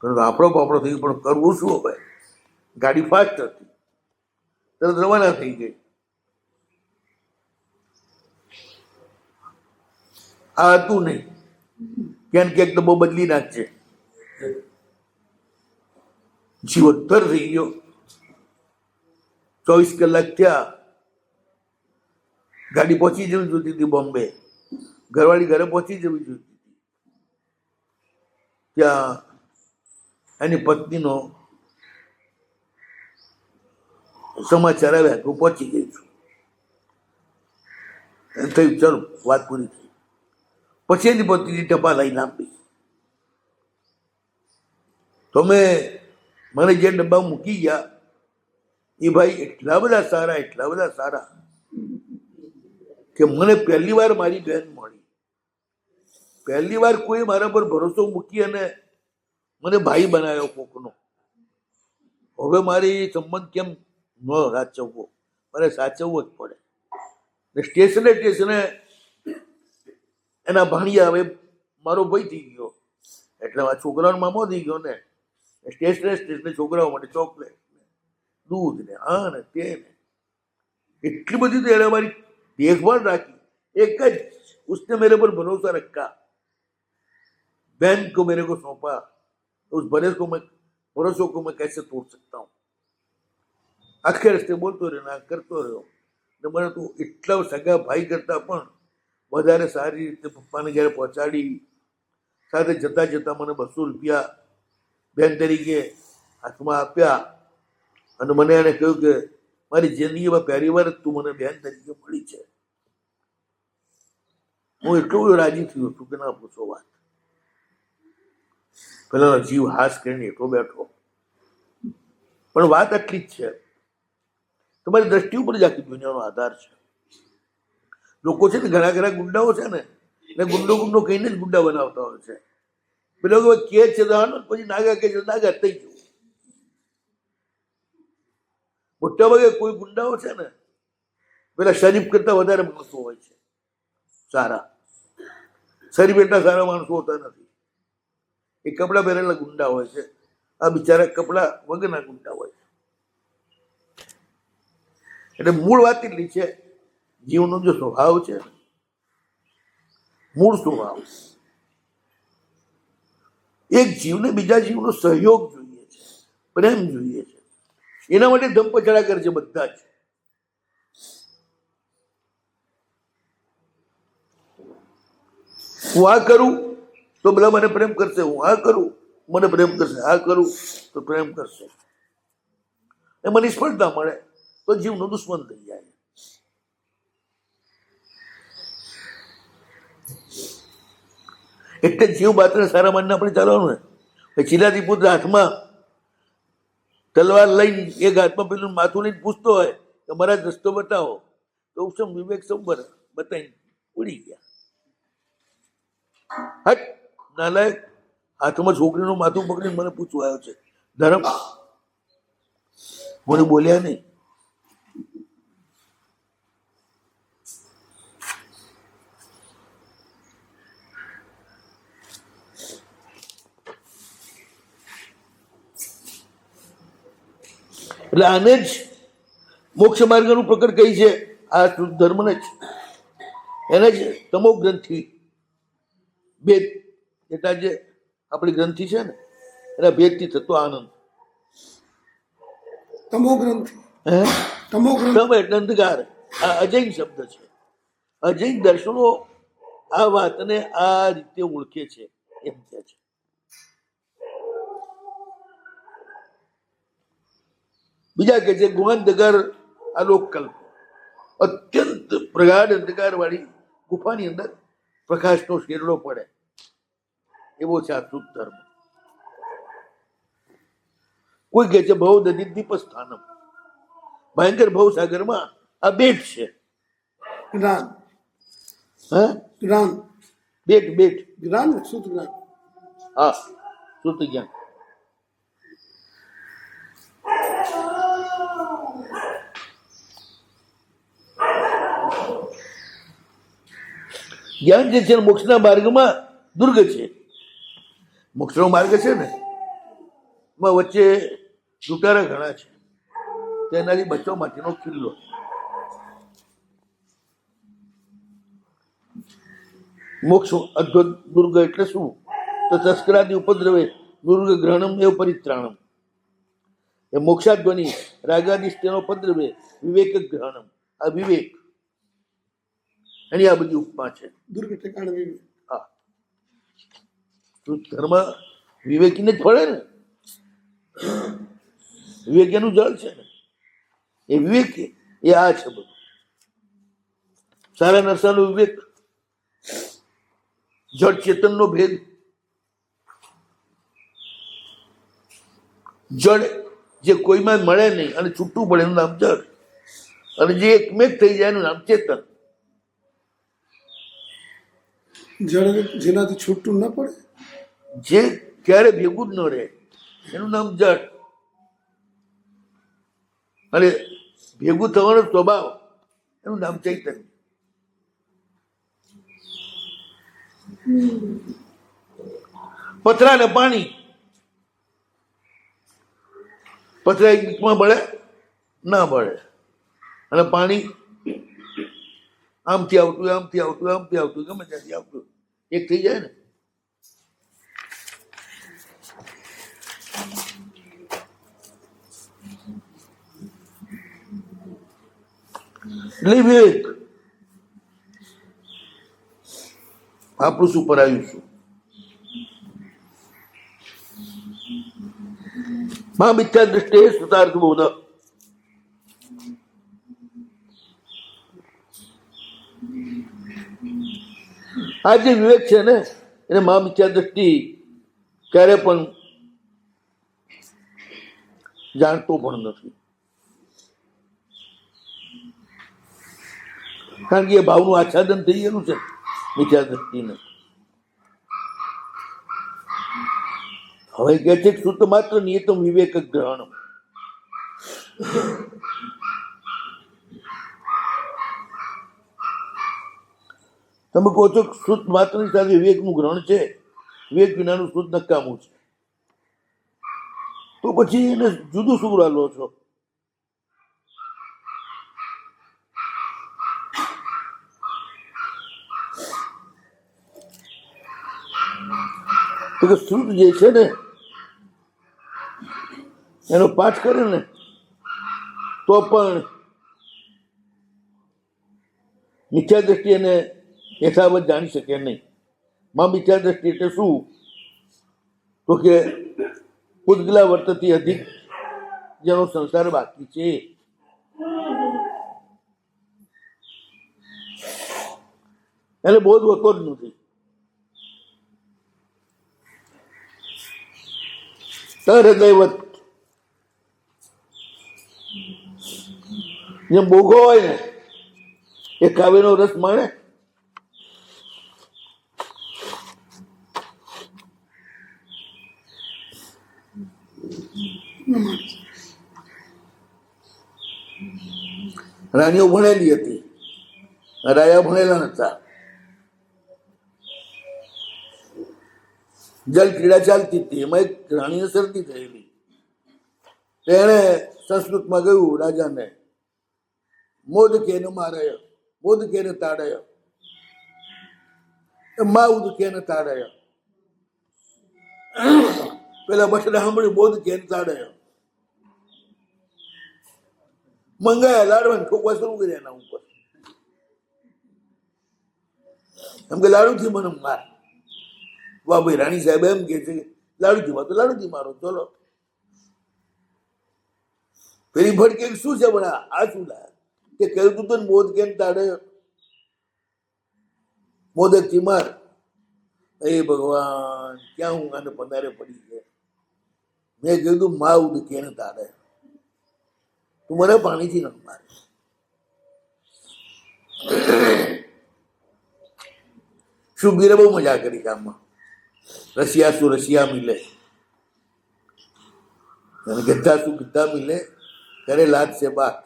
પરંતુ આપણો પાપડો થઈ ગયો. પણ કરવું શું હવે? ગાડી ફાસ્ટ હતી, તરત રવાના થઈ ગઈ. આ હતું નહીં, ક્યાંક ક્યાંક તો બહુ બદલી નાખશે. જીવોત્તર થઈ ગયો. 24 કલાક થયા, ગાડી પહોંચી જવી જોઈતી હતી બોમ્બે, ઘરવાળી ઘરે પહોંચી જવી જોઈતી હતી. ત્યાં એની પત્નીનો સમાચાર આવ્યા હું પહોંચી ગઈ છું. થયું ચાલો વાત પૂરી થઈ. પછી એની પત્નીની ટપાલ લઈને આપી. તમે મને જે ડબ્બા મૂકી ગયા એ ભાઈ એટલા બધા સારા કે મને પહેલી વાર મારી બહેન મળી. પહેલી વાર કોઈ મારા પર ભરોસો મૂકી અને મને ભાઈ બનાવ્યો કોકનો. હવે મારી સંબંધ કેમ ન સાચવવો? મારે સાચવવો જ પડે. સ્ટેશને એના ભાણિયા હવે મારો ભાઈ થઈ ગયો, એટલે આ છોકરાનો મામો થઈ ગયો ને. સ્ટેશને છોકરાઓ માટે ચોકલેટ ને દૂધ ને આ ને તે ને એટલી બધી તો એને મારી દેખભાળ રાખી. एक उसने मेरे पर भरोसा रखा, बहन को मेरे को सौंपा, उस भरोसों को मैं कैसे तोड़ सकता हूँ? આખે રસ્તે બોલતો રહ્યો, કરતો રહ્યો. મને તું એટલા સગા ભાઈ કરતા પણ વધારે સારી રીતે પપ્પાને ઘરે પહોંચાડી. સાથે જતા જતા મને 200 રૂપિયા બેન તરીકે હાથમાં આપ્યા અને મને એને કહ્યું કે મારી જિંદગીમાં પહેલી વાર જ તું મને બહેન તરીકે મળી છે. હું એટલો બધો રાજી થયો છું કે ના પૂછો વાત. પેલા જીવ હાસ કરીને એટલો બેઠો. પણ વાત આટલી જ છે, તમારી દ્રષ્ટિ ઉપર જ આખી દુનિયાનો આધાર છે. લોકો છે ને ઘણા ઘણા ગુંડાઓ છે ને એટલે ગુંડો કહીને જ ગુંડા બનાવતા હોય છે. પેલો કે છે પછી નાગા કે છે નાગા થઈ ગયું. મોટા ભાગે કોઈ ગુંડાઓ છે ને પેલા શરીફ કરતા વધારે માણસો હોય છે સારા. શરીફ એટલા સારા માણસો હોતા નથી. એ કપડા પહેરેલા ગુંડા હોય છે. આ બિચારા કપડા વગરના ગુંડા હોય છે. એટલે મૂળ વાત એટલી છે, જીવનો જો સ્વભાવ છે, મૂળ સ્વભાવ, એક જીવને બીજા જીવનો સહયોગ જોઈએ છે, પ્રેમ જોઈએ છે. એના માટે ધમપછાડા કરે છે બધા જ. હું આ કરું તો બધા મને પ્રેમ કરશે, હું આ કરું મને પ્રેમ કરશે, આ કરું તો પ્રેમ કરશે. એમાં નિષ્ફળતા મળે તો જીવનો દુશ્મન થઈ જાય. એટલે જીવ માત્ર સારા માનને આપણે ચાલવાનું ને. ચીલાથી પુત્ર હાથમાં તલવાર લઈને એક હાથમાં પેલું માથું લઈને પૂછતો હોય કે મારા રસ્તો બતાવો, તો ઉપસમ વિવેક સંબર બતાવીને ઉડી ગયા. હટ નાલાયક, હાથમાં છોકરીનું માથું પકડીને મને પૂછવા આવ્યો છે. ધર્મ મને બોલ્યા નહીં. એટલે આને જ મોક્ષ માર્ગનું પ્રકટ કહી છે. આ શુદ્ધ ધર્મને જ, એને જ તમો ગ્રંથિ ભેદ, એટલા જે આપણી ગ્રંથિ છે ને એના ભેદથી થતો આનંદ. તમો ગ્રંથિ, તમ એટલે અંધકાર. આ અજૈન શબ્દ છે. અજૈન દર્શનો આ વાતને આ રીતે ઓળખે છે એમ કે છે. બીજા કે છે ગુહાંધકાર આલોકકલ્પ, અત્યંત પ્રગાઢ અંધકાર વાળી ગુફાની અંદર પ્રકાશનો શેરડો પડે એવો છે આ શુદ્ધ ધર્મ. કોઈ કે છે ભવ દધિ દીપ સ્થાનમ, ભયંકર ભવસાગરમાં આ બેટ છે. જ્ઞાન, હા જ્ઞાન, બેટ બેટ જ્ઞાન, શુદ્ધ જ્ઞાન. હા શુદ્ધ જ્ઞાન. જ્ઞાન જે છે મોક્ષના માર્ગમાં દુર્ગ છે. મોક્ષનો માર્ગ છે ને એમાં વચ્ચે લૂંટારા ઘણા છે, તેનાથી બચવા માટેનો કિલ્લો. મોક્ષ અદ્ભુત દુર્ગ એટલે શું? તો તસ્કરાદી ઉપદ્રવે દુર્ગ ગ્રહણમ એવ પરિત્રાણમ. એ મોક્ષાધ્વનિ રાગાદિશ તેનો ઉપદ્રવે વિવેક ગ્રહણમ. આ વિવેક એની આ બધી ઉપમા છે. દુર્ગ ઠેકાણે વિવેક. હા, ધર્મ વિવેકીને જ ફળે ને. વિવેક એનું જળ છે ને. એ વિવેક એ આ છે બધું. સારા નરસાનો વિવેક, જળ ચેતનનો ભેદ. જળ જે કોઈમાં મળે નહીં અને છૂટું પડે એનું નામ જળ, અને જે એકમેક થઈ જાય એનું નામ ચેતન. જળ જેનાથી છૂટું ન પડે, જે ક્યારે ભેગું જ ન રહે એનું નામ જળ. અને ભેગું થવાનો સ્વભાવ એનું નામ ચૈતન્ય. પથરા ને પાણી, પથરા એક બીચમાં બળે ના બળે, અને પાણી આમથી આવતું આમથી આવતું આમથી આવતું ગમે ત્યાંથી આવતું એક થઈ જાય ને. એટલે વિવેક આપણું શું પરાયું છું. મા મિથ્યા દ્રષ્ટિએ સુતાર્થ બોધ, આ જે વિવેક છે ને એને મા મિથ્યા દ્રષ્ટિ ક્યારે પણ જાણતો પણ નથી, કારણ કે એ ભાવનું આચ્છાદન થઈ ગયેલું છે મિથ્યા દ્રષ્ટિને. હવે કે છે કે શુદ્ધ માત્ર નિયતમ વિવેક ગ્રહણ. તમે કહો છો શુદ્ધ માત્રની સાથે વિવેકનું ગ્રહણ છે, વિવેક વિનાનું શુદ્ધ નકામું છે, તો પછી એને જુદું શું લો છો? તો કે શુદ્ધ જે છે ને એનો પાઠ કરે ને તો પણ મિથ્યા દ્રષ્ટિ એને યથાવત જાણી શકે નહીં. માં મિથ્યા દ્રષ્ટિ એટલે શું? તો કે ઉદ્ગલા વર્તથી અધિક જેનો સંસાર બાકી છે એને બોધ હોતો જ નથી. હૃદયવત જેમ બોઘો હોય ને એ કાવ્યનો રસ માણે, રાણીઓ ભણેલી હતી, રાયા ભણેલા નતા. જલ ક્રીડા ચાલતી હતી, એમાં એક રાણીને શરદી થયેલી. તેણે સંસ્કૃતમાં કહ્યું રાજાને, મોદ કેને મારય, મોદ કેને તાડય, માઉદ કેને તાડય. પેલા બસને સાંભળ્યું બોધ કેને તાડય, મંગાયા લાડવા ઠોકવા શરૂ કર્યા એના ઉપર. એમ કે લાડુથી મને માર. વાહ ભાઈ, રાણી સાહેબ એમ કે છે લાડુથી માર તો લાડુથી મારો, ચલો. પેલી ભડકે શું છે બડા, આ શું લાયા કે કહ્યું તું તો બોધ કેમ તાડે, મોદક થી માર. એ ભગવાન, ક્યાં હું આને પધારે પડી છે. મેં કીધું માઉદ કેને તાડે, તું મને પાણીથી ન મારે. શુભીરે બહુ મજા કરી કામમાં. રસિયા શું રસિયા મિલે, ગદ્દા શું ગદ્દા મિલે, કરે લાદ સે બાત.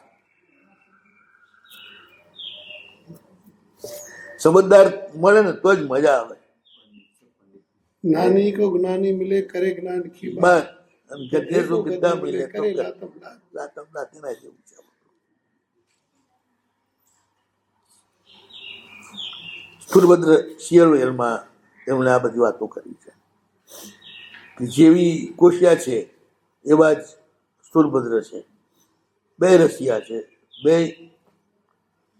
સમજદાર મળે ને તો જ મજા આવે. જ્ઞાની કો જ્ઞાની મિલે કરે જ્ઞાન કી બાત, બસ ગદ્દે શું ગદ્દા મિલે કરે લાતમ લાત. લાતમ લાતીના જેવું છે. સુરભદ્ર શિયળવેલમાં એમણે આ બધી વાતો કરી છે કે જેવી કોશિયા છે એવા જ સુરભદ્ર છે. બે રસિયા છે, બે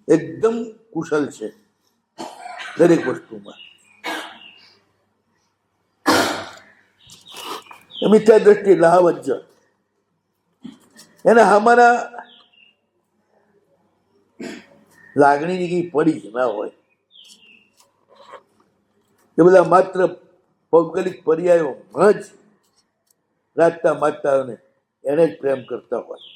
એકદમ કુશળ છે દરેક વસ્તુમાં. મિથ્યા દ્રષ્ટિ એટલે હાવજ એને અમારા લાગણીની કઈ પડી જ ના હોય. એ બધા માત્ર ભૌગોલિક પર્યાયોમાં જ રાખતા માગતા એને જ પ્રેમ કરતા હોય.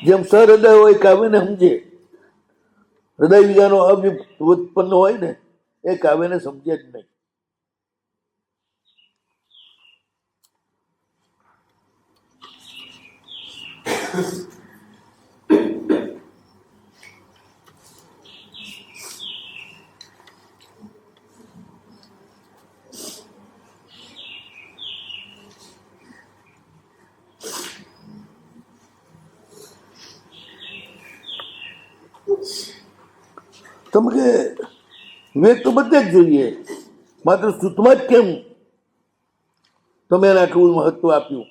જેમ સહૃદય હોય કાવ્યને સમજે, હૃદય બીજાનો અવ્યુત્પન્ન હોય ને એ કાવ્યને સમજે જ નહીં. તમે કે વિવેક તો બધે જ જોઈએ, માત્ર શુદ્ધમાં જ કેમ તમે એને આટલું મહત્વ આપ્યું?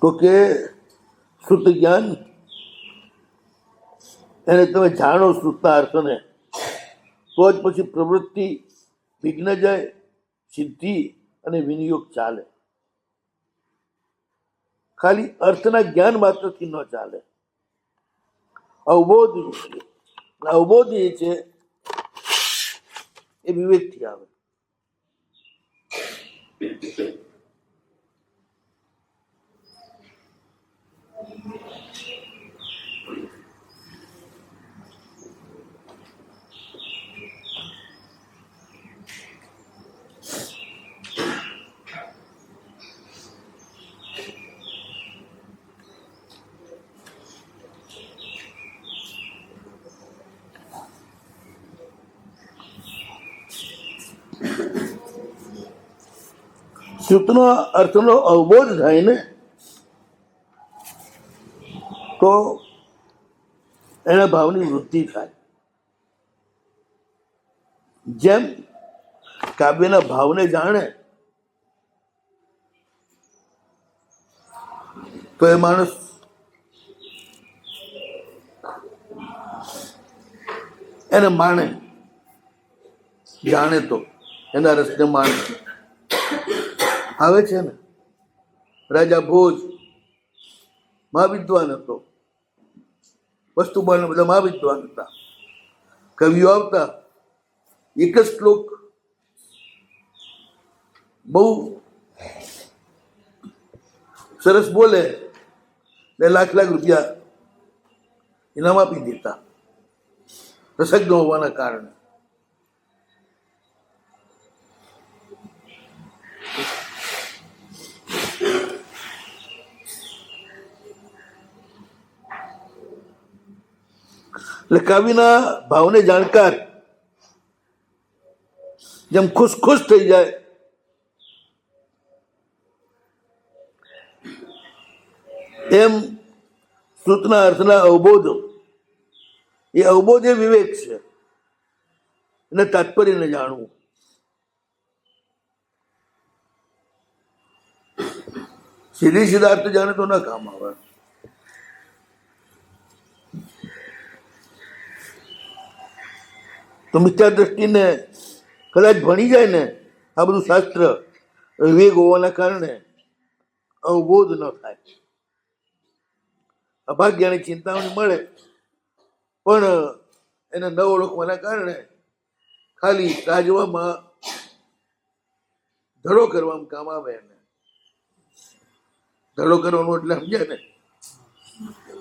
તો કે શુદ્ધ જ્ઞાન એને તમે જાણો શ્રુતના અર્થને, તો જ પછી પ્રવૃત્તિ વિઘ્ન જાય, સિદ્ધિ અને વિનિયોગ ચાલે. ખાલી અર્થના જ્ઞાન માત્રથી ન ચાલે. અવબોધ જોઈએ. અવબોધ એ છે એ વિવેકથી આવે. શ્રુતનો અર્થનો અવબોધ થાય ને, તો એના ભાવની વૃદ્ધિ થાય. જેમ કાવ્યના ભાવને જાણે તો એ માણસ એને માણે, જાણે તો એના રસને માણે. આવે છે ને, રાજા ભોજ મહાવિદ્વાન હતો, વસ્તુબાન બધા મહાવિદ્વાન હતા. કવિઓ આવતા, એક જ શ્લોક બહુ સરસ બોલે, 2 લાખ રૂપિયા ઇનામ આપી દેતા, રસજ્ઞ હોવાના કારણે. એટલે કવિના ભાવને જાણકાર જેમ ખુશ ખુશ થઈ જાય, એમ શ્રુતના અર્થના અવબોધ, એ અવબોધ એ વિવેક છે. એને તાત્પર્યને જાણવું. સીધી સીધા અર્થ જાણે તો ના કામ આવે. તો મિથ્યા દ્રષ્ટિને કદાચ ભણી જાય ને, આ બધું શાસ્ત્ર વિવેક હોવાના કારણે અવબોધ ન થાય. અભાગ્યની ચિંતાઓની મળે, પણ એને ન ઓળખવાના કારણે ખાલી રાજવામાં ધડો કરવામાં કામ આવે. એને ધડો કરવાનો એટલે સમજ્યા ને,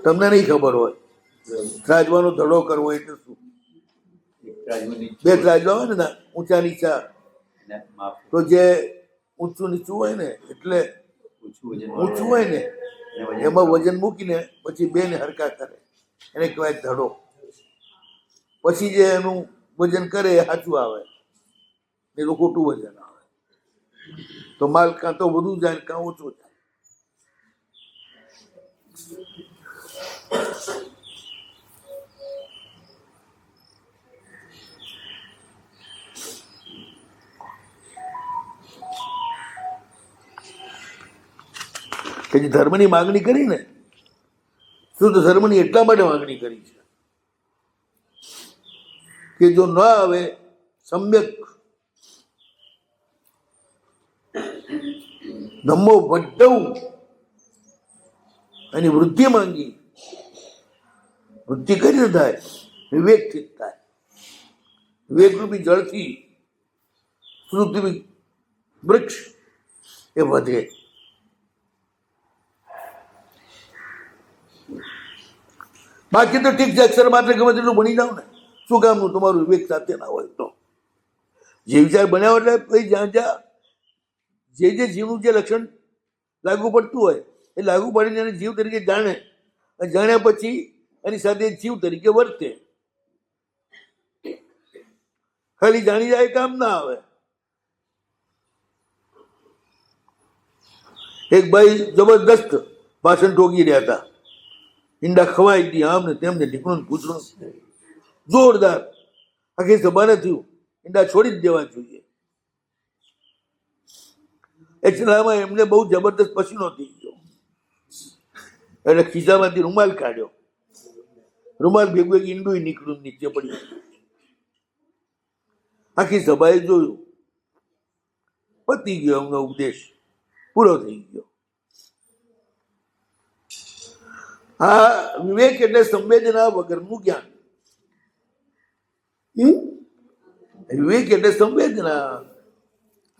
તમને નહીં ખબર હોય રાજવાનો ધડો કરવો એટલે શું. 2 ત્રાજવા હોય ને, ઊંચા નીચા, તો જે ઊંચું નીચું હોય ને, એટલે ઊંચું હોય ને એમાં વજન મૂકીને પછી 2 ને હરકા કરે, એને કહેવાય ધડો. પછી જે એનું વજન કરે એ સાચું આવે, એનું ખોટું વજન આવે. તો માલ કાં તો વધુ જાય કાં ઓછો જાય. કે જે ધર્મની માગણી કરી ને, શુદ્ધ ધર્મની એટલા માટે માગણી કરી છે કે જો ન આવે સમ્યક ધમ્મો વડ્ડવું, એની વૃદ્ધિ માંગી. વૃદ્ધિ કરી થાય, વિવેકથી જ થાય. વિવેકરૂપી જળથી શ્રુતરૂપી વૃક્ષ એ વધે. બાકી તો ઠીક છે, અક્ષર માત્ર ગમે તેટલું ભણી જાવ ને, શું કામનું તમારું વિવેક સાથે ના હોય તો. જે વિચાર બન્યા એટલે પછી જ્યાં જ્યાં જે જીવનું જે લક્ષણ લાગુ પડતું હોય એ લાગુ પાડીને એને જીવ તરીકે જાણે, અને જાણ્યા પછી એની સાથે જીવ તરીકે વર્તે. ખાલી જાણી જાય કામ ના આવે. એક ભાઈ જબરદસ્ત ભાષણ ઠોકી રહ્યા હતા, ઈંડા ખવાઈ દી, આમ ને તેમને ઢીકણું પૂછડું જોરદાર. આખી સભાને થયું ઈંડા છોડી જ દેવા જોઈએ. એટલામાં એમને બહુ જબરદસ્ત પસીનો થઈ ગયો, એટલે ખિસ્સામાંથી રૂમાલ કાઢ્યો, રૂમાલ ભેગું એક ઈંડું નીકળ્યું નીચે પડ્યું. આખી સભાએ જોયું, પતી ગયો એમનો ઉપદેશ, પૂરો થઈ ગયો. આ વિવેક એટલે સંવેદના વગરનું જ્ઞાન. વિવેક એટલે સંવેદના.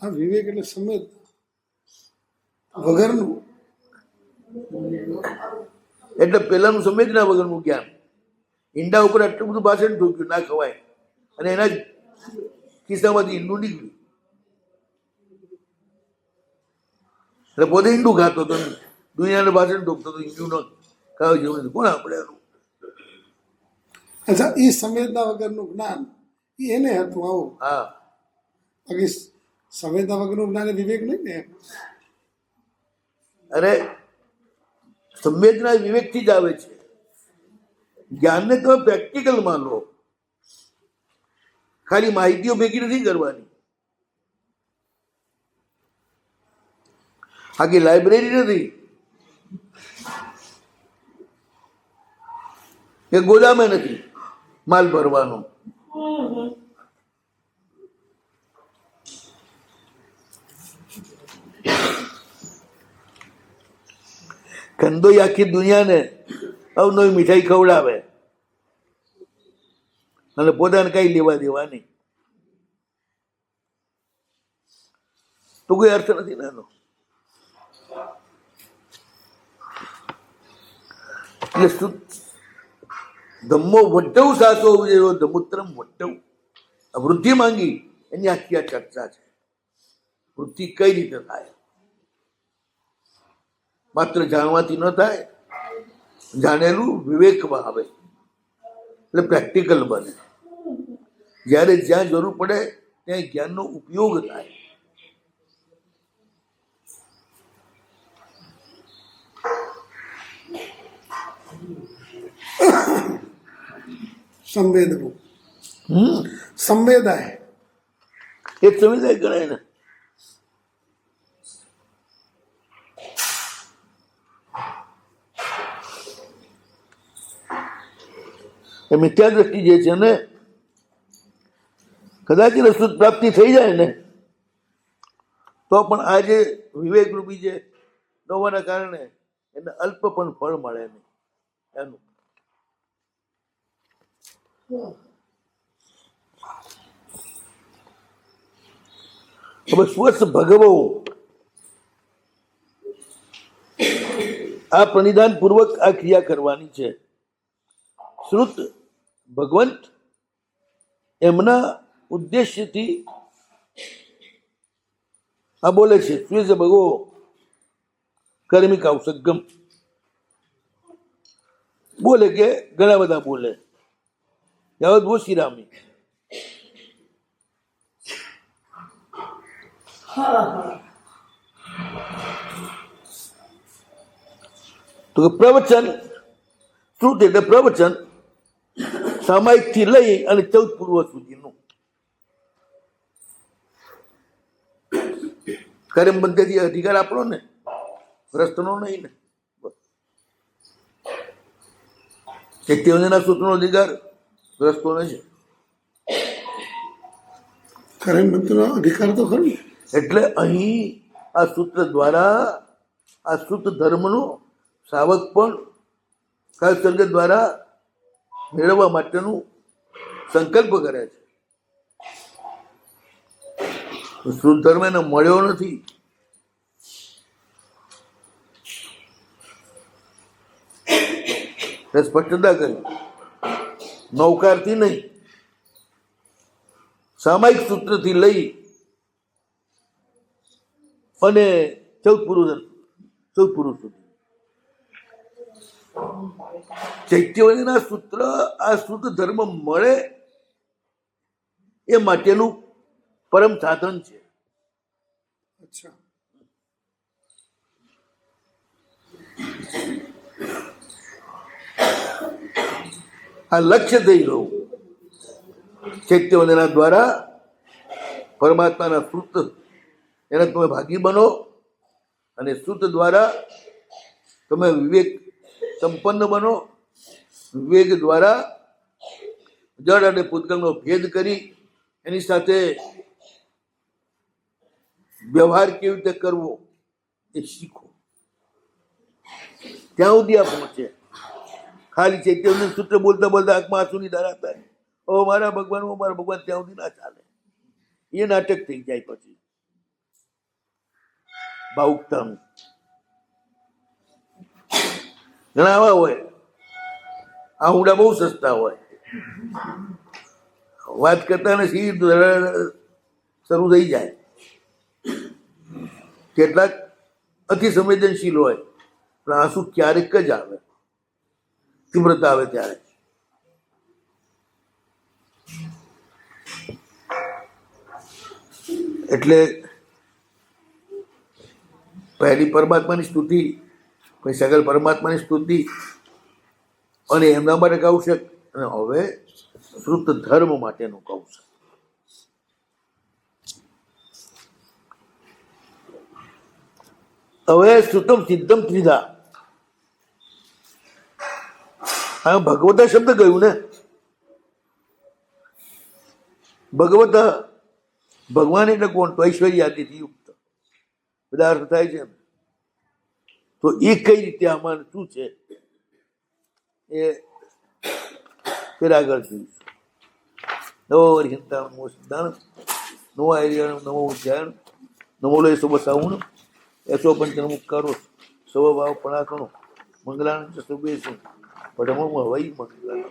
હા, વિવેક એટલે સંવેદ વગરનું, એટલે પેલાનું સંવેદના વગરનું જ્ઞાન. ઈંડા ઉપર આટલું બધું ભાષણ ઠોક્યું, ના ખવાય, અને એના જ ખિસ્સામાંથી ઈંડું નીકળ્યું. એટલે પોતે ઈંડું ખાતો હતો, દુનિયાને ભાષણ ઠોકતો હતો, ઈંડું ન ખાવા જેવું નથી. કોણ આપણે એનું? અચ્છા, એ સંવેદના વગરનું જ્ઞાન એને હતું આવું. હા, બાકી સંવેદના વગરનું જ્ઞાન એ વિવેક નહીં ને. અરે સંવેદના વિવેકથી જ આવે છે. જ્ઞાનને તમે પ્રેક્ટિકલ માનો, ખાલી માહિતીઓ ભેગી નથી કરવાની. આખી લાઇબ્રેરી નથી કે ગોદામે નથી માલ ભરવાનો. કંદોઈ આખી દુનિયાને અવનવી મીઠાઈ ખવડાવે અને પોતાને કઈ લેવા દેવા નહીં, તો કોઈ અર્થ નથી નાનો. એટલે ધમ્મો વટ્ટવ સાચો હોવું જોઈએ, ધમુત્રમ વટ્ટવ. વૃદ્ધિ માંગી એની આખી આ ચર્ચા છે. વૃદ્ધિ કઈ રીતે થાય? માત્ર જાણવાથી ન થાય, જાણેલું વિવેકમાં આવે એટલે પ્રેક્ટિકલ બને. જ્યારે જ્યાં જરૂર પડે ત્યાં જ્ઞાનનો ઉપયોગ થાય. સંવેદનું સંવેદાય એ સંવેદાય ગણાય ને. એ મિથ્યા દ્રષ્ટિ જે છે ને, કદાચ રસદ પ્રાપ્તિ થઈ જાય ને તો પણ આ જે વિવેક રૂપી જે ન હોવાના કારણે એને અલ્પ પણ ફળ મળે નહીં એનું. હવે સ્વસ્થ ભગવો આ પ્રનિધાન પૂર્વક આ ક્રિયા કરવાની છે. શ્રુત ભગવંત એમના ઉદ્દેશ્યથી આ બોલે છે. સ્વેજ ભગવો કર્મિક આવસગમ બોલે કે ઘણા બધા બોલે. યાવત વો શ્રીરામી તો પ્રવચન શ્રુત એટલે પ્રવચન સામાયિક થી લઈ અને 14 પૂર્વ સુધીનું કર્મ બંધેથી અધિકાર આપણો ને, રસ્તનો નહીં ને. ચૈત્યવંદના સૂત્રનો અધિકાર રસ્તોનો છે. કર્મ બંધનો અધિકાર તો ખરો. એટલે અહીં આ સૂત્ર દ્વારા આ શુદ્ધ ધર્મનો શ્રાવક પણ કાળ સર્ગ દ્વારા મેળવવા માટેનું સંકલ્પ કરે છે. શુદ્ધ ધર્મ એને મળ્યો નથી. સ્પષ્ટતા કરી, નૌકારથી નહીં, સામાયિક સૂત્રથી લઈ અને 14 પુરુષ સુધી. ચૈત્યવંદના સૂત્ર આ શુદ્ધ ધર્મ મળે એ માટેનું પરમ સાધન છે. અચ્છા, આ લક્ષ્ય થઈ ગયું. ચૈત્યવંદના દ્વારા પરમાત્માના સૂત્ર એના તમે ભાગી બનો અને સૂત્ર દ્વારા તમે વિવેક સંપન્ન બનો વિવેક દ્વારા જડ અને પૂતગલનો ભેદ કરી એની સાથે વ્યવહાર કેવી રીતે કરવો એ શીખો. ત્યાં સુધી આ પહોંચે. ખાલી ચૈતન્ય સૂત્ર બોલતા બોલતા આંખમાં આંસુની ધારા થાય, ઓ મારા ભગવાન ત્યાં સુધી ના ચાલે. એ નાટક થઈ જાય. પછી ભાવુકતાનું ઘણા આવા હોય. આ હુંડા બહુ સસ્તા હોય, વાત કરતા ને સીધું શરૂ થઈ જાય. કેટલાક અતિ સંવેદનશીલ હોય, પણ આંસુ ક્યારેક જ આવે, તીવ્રતા આવે ત્યારે. એટલે પહેલી પરમાત્માની સ્તુતિ, પછી સગલ પરમાત્માની સ્તુતિ, અને એમના માટે કૌશક, અને હવે શ્રુત ધર્મ માટેનું કૌશક. હવે શ્રુતમ સિદ્ધમ ત્રિધા. હા, ભગવતા શબ્દ ગયું ને. ભગવતા ભગવાન એટલે કોણ? તો ઐશ્વર્યાદિથી યુક્ત બધા અર્થ થાય છે. તો એ કઈ રીતે આમાં શું છે એ ફેર આગળ જોઈશું. નવો હરિહંતા નમો સિદ્ધાંત નવો આર્યણ નમો ઉજ્જૈન નમો લો એસો બસાવું એસો પંચનમુક્કારો સવ ભાવ પણાસણો મંગલાન શુભેશુ પડમો વૈ મંગલા.